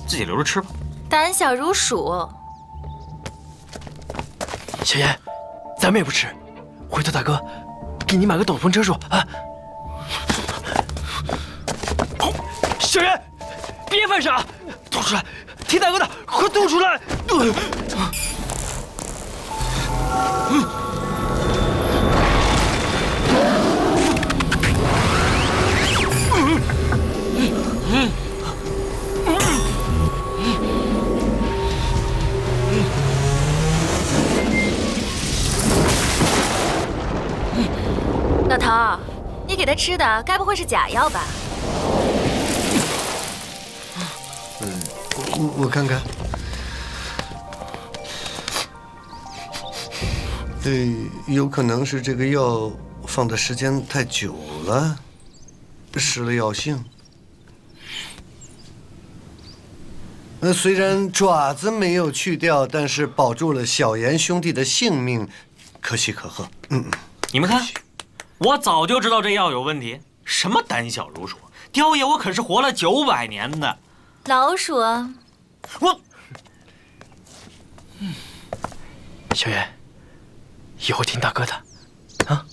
自己留着吃吧。胆小如鼠。小妍，咱们也不吃，回头大哥给你买个斗篷遮住啊！小妍，别犯傻，吐出来！听大哥的，快吐出来！头，你给他吃的该不会是假药吧？我看看。有可能是这个药放的时间太久了，失了药性。虽然爪子没有去掉，但是保住了小妍兄弟的性命，可喜可贺。你们看，我早就知道这药有问题。什么胆小如鼠，雕爷我可是活了900年的老鼠啊！我，小妍，以后听大哥的，啊。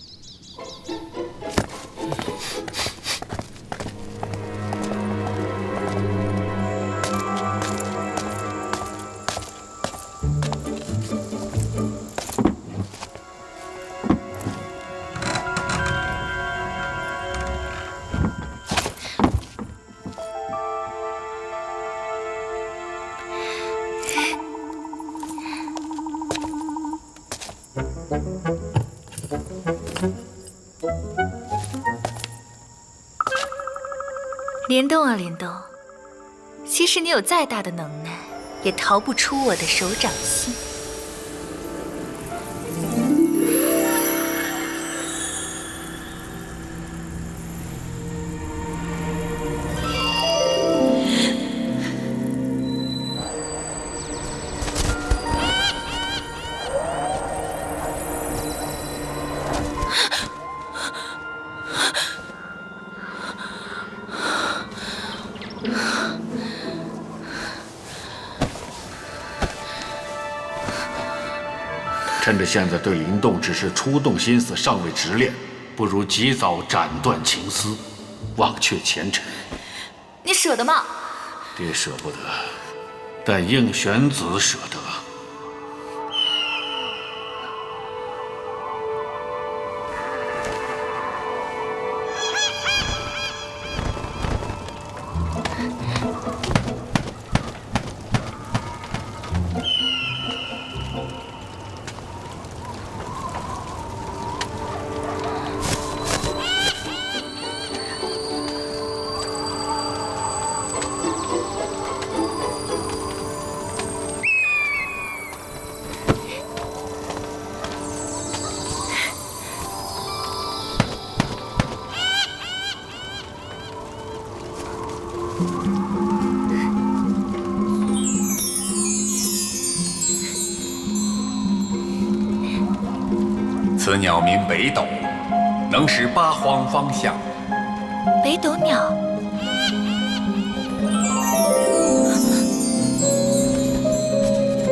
林动啊，林动，即使你有再大的能耐，也逃不出我的手掌心。趁着现在对林动只是初动心思，尚未直恋，不如及早斩断情丝，忘却前尘。你舍得吗？爹舍不得，但应玄子舍得。此鸟名北斗，能识八荒方向。北斗鸟，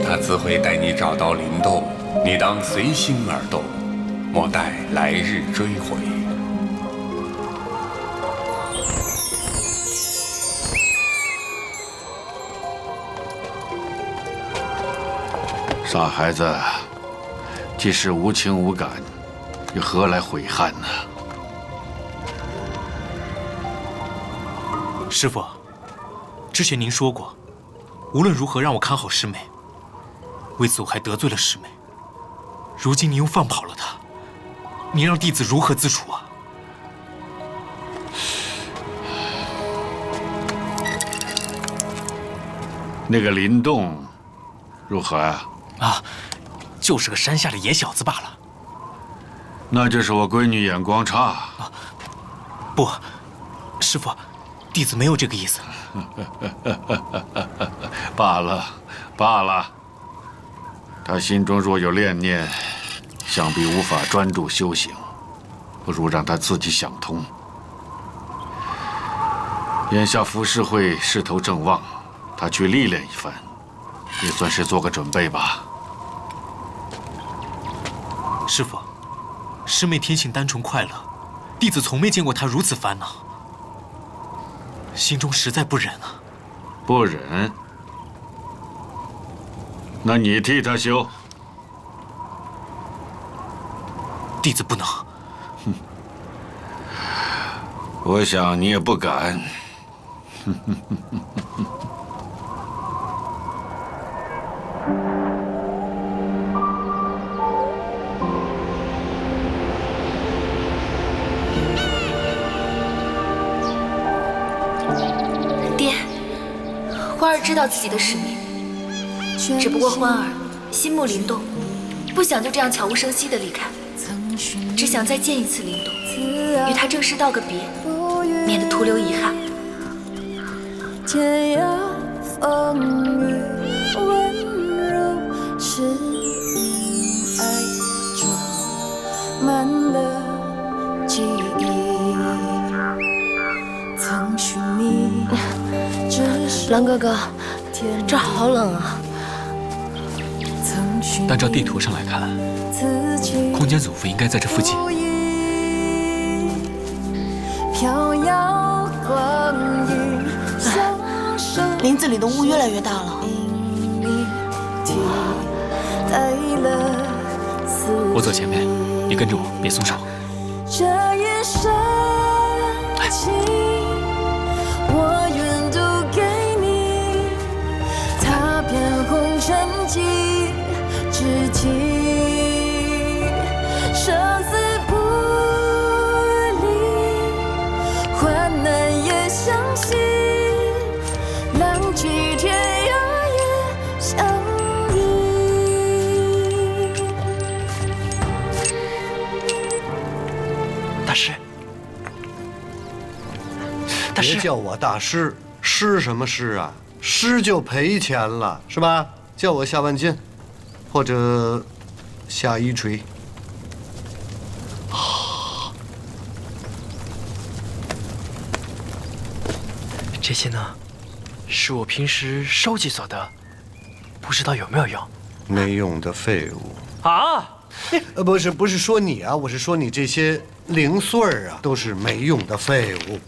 他自会带你找到灵洞，你当随心而动，莫待来日追悔。傻孩子，既是无情无感，又何来悔恨呢？师父，之前您说过，无论如何让我看好师妹。为此我还得罪了师妹，如今您又放跑了她，您让弟子如何自处啊？那个林动，如何啊？啊，就是个山下的野小子罢了。那就是我闺女眼光差。啊，不，师父，弟子没有这个意思。罢了，罢了。他心中若有恋念，想必无法专注修行，不如让他自己想通。眼下浮世会势头正旺，他去历练一番，也算是做个准备吧。师父，师妹天性单纯快乐，弟子从没见过她如此烦恼，心中实在不忍啊。不忍？那你替她修。弟子不能。我想你也不敢。知道自己的使命，只不过欢儿心目灵动，不想就这样悄无声息地离开，只想再见一次灵动，与他正式道个别，免得徒留遗憾。天涯风雨温柔是因爱装满了记忆，曾寻觅狼哥哥，这儿好冷啊。按照地图上来看，空间祖父应该在这附近。飘摇光阴，林子里的雾越来越大了。我走前面，你跟着我，别松手。这一生情，我愿都给你，踏遍红尘几知己，生死不离，患难也相惜，浪迹天涯也相依。大师，别叫我大师，师什么师啊？师就赔钱了，是吧？叫我下万金，或者下一锤。这些呢，是我平时收集所得，不知道有没有用。没用的废物啊！不是说你啊，我是说你这些零碎儿啊，都是没用的废物。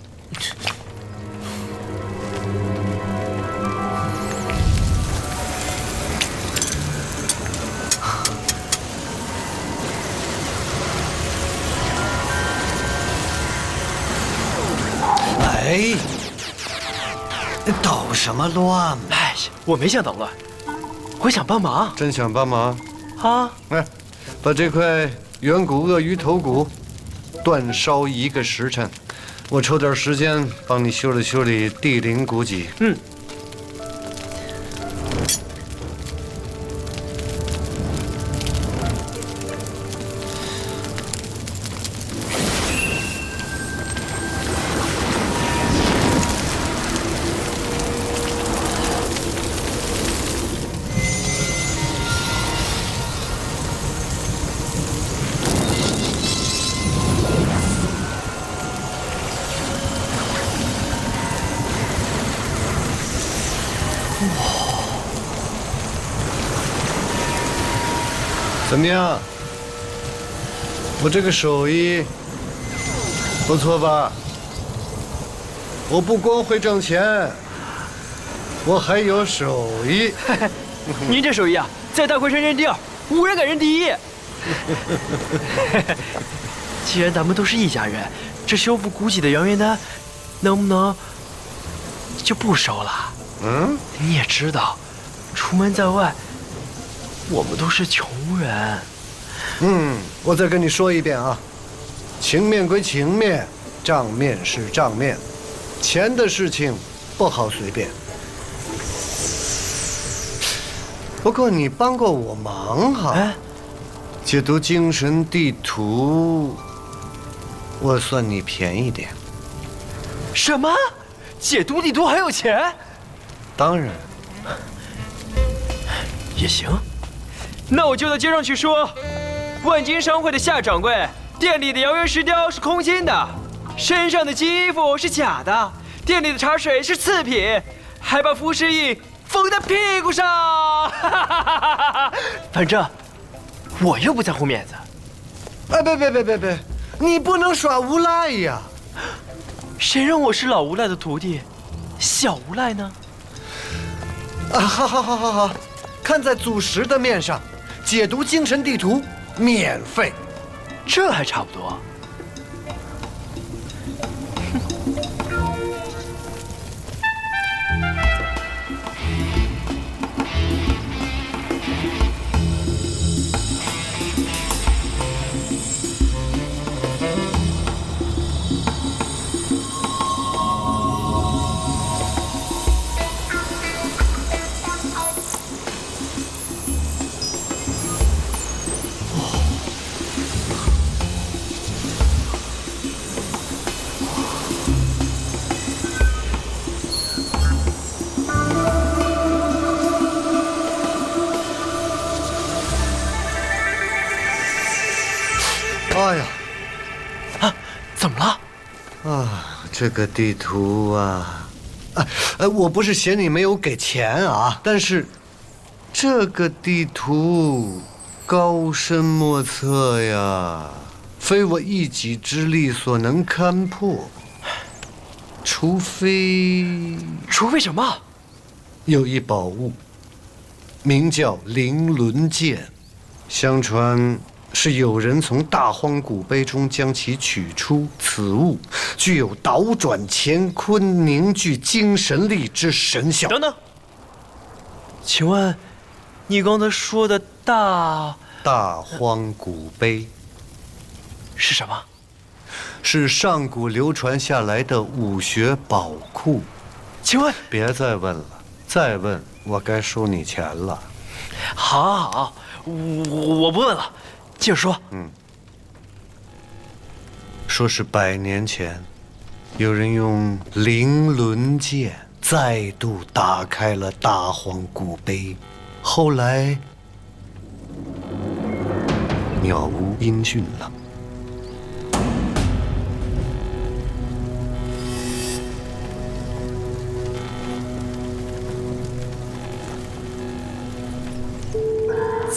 哎，捣什么乱？哎呀，我没想捣乱，我想帮忙。真想帮忙啊！来，把这块远古鳄鱼头骨煅烧1个时辰，我抽点时间帮你修理修理地灵骨脊。嗯。怎么样？我这个手艺不错吧？我不光会挣钱，我还有手艺。您这手艺啊，在大昆山认第二，无人敢认第一。既然咱们都是一家人，这修复骨脊的杨元丹，能不能就不收了？嗯，你也知道，出门在外，我们都是穷人。我再跟你说一遍啊，情面归情面，账面是账面，钱的事情不好随便。不过你帮过我忙哈，解读精神地图，我算你便宜点。什么？解读地图还有钱？当然。也行，那我就到街上去说，万金商会的夏掌柜，店里的瑶源石雕是空心的，身上的金衣服是假的，店里的茶水是次品，还把服饰印缝在屁股上。反正我又不在乎面子。哎，别，你不能耍无赖呀！谁让我是老无赖的徒弟，小无赖呢？啊，好，看在祖师的面上，解读精神地图免费，这还差不多。哎呀，怎么了？这个地图啊，我不是嫌你没有给钱啊，但是这个地图高深莫测呀，非我一己之力所能勘破。除非什么？有一宝物，名叫灵轮剑，相传是有人从大荒古碑中将其取出。此物具有倒转乾坤、凝聚精神力之神效。等等，请问你刚才说的大荒古碑是什么？是上古流传下来的武学宝库。请问，别再问了，再问我该收你钱了。好，我不问了，接着说。说是100年前，有人用灵轮剑再度打开了大荒古碑，后来渺无音讯了。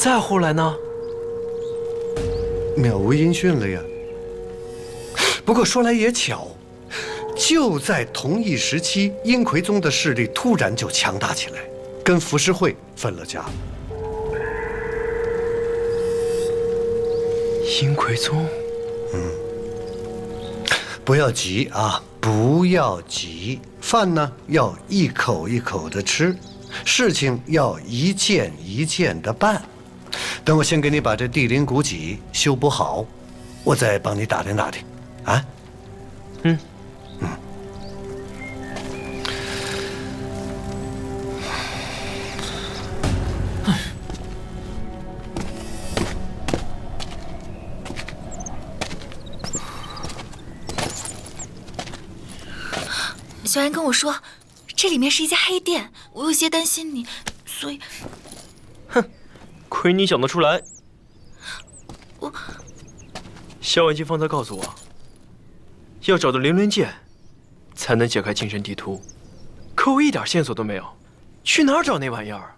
再后来呢？渺无音讯了呀。不过说来也巧，就在同一时期，阴魁宗的势力突然就强大起来，跟浮世会分了家。阴魁宗？不要急啊，不要急。饭呢要一口一口的吃，事情要一件一件的办。等我先给你把这地灵古脊修补好，我再帮你打听打听，啊？小妍跟我说，这里面是一家黑店，我有些担心你，所以……亏你想得出来。我萧婉清方才告诉我，要找到灵轮剑，才能解开精神地图。可我一点线索都没有，去哪儿找那玩意儿？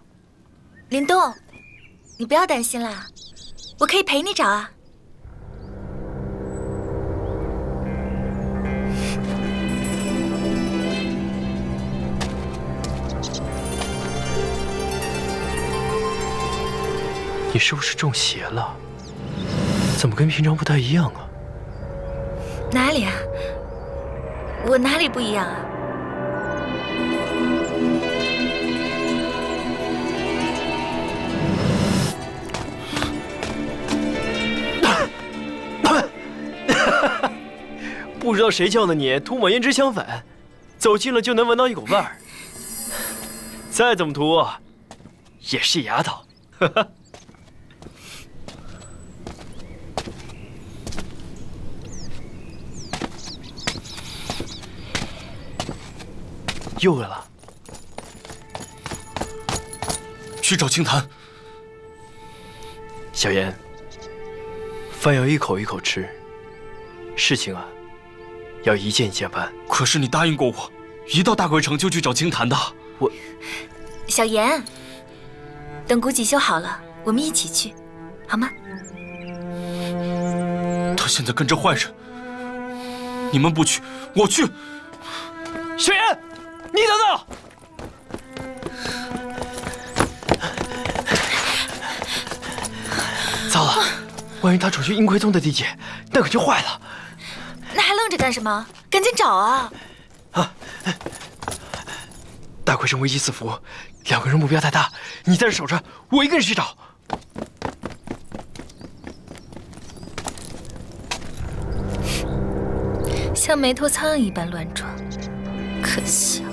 林东，你不要担心啦，我可以陪你找啊。你是不是中邪了？怎么跟平常不太一样啊？哪里啊？我哪里不一样啊？不知道谁教的你涂抹胭脂香粉，走近了就能闻到一股味儿。再怎么涂，也是丫头。又饿了，去找青檀。小妍，饭要一口一口吃，事情啊，要一件一件办。可是你答应过我，一到大鬼城就去找青檀的。小妍，等古脊修好了，我们一起去，好吗？他现在跟着坏人，你们不去，我去。小妍，你等等！糟了，万一他闯去阴魁宗的地界，那可就坏了。那还愣着干什么？赶紧找啊！大鬼城危机四伏，2个人目标太大，你在这守着，我一个人去找。像没头苍蝇一般乱撞，可笑。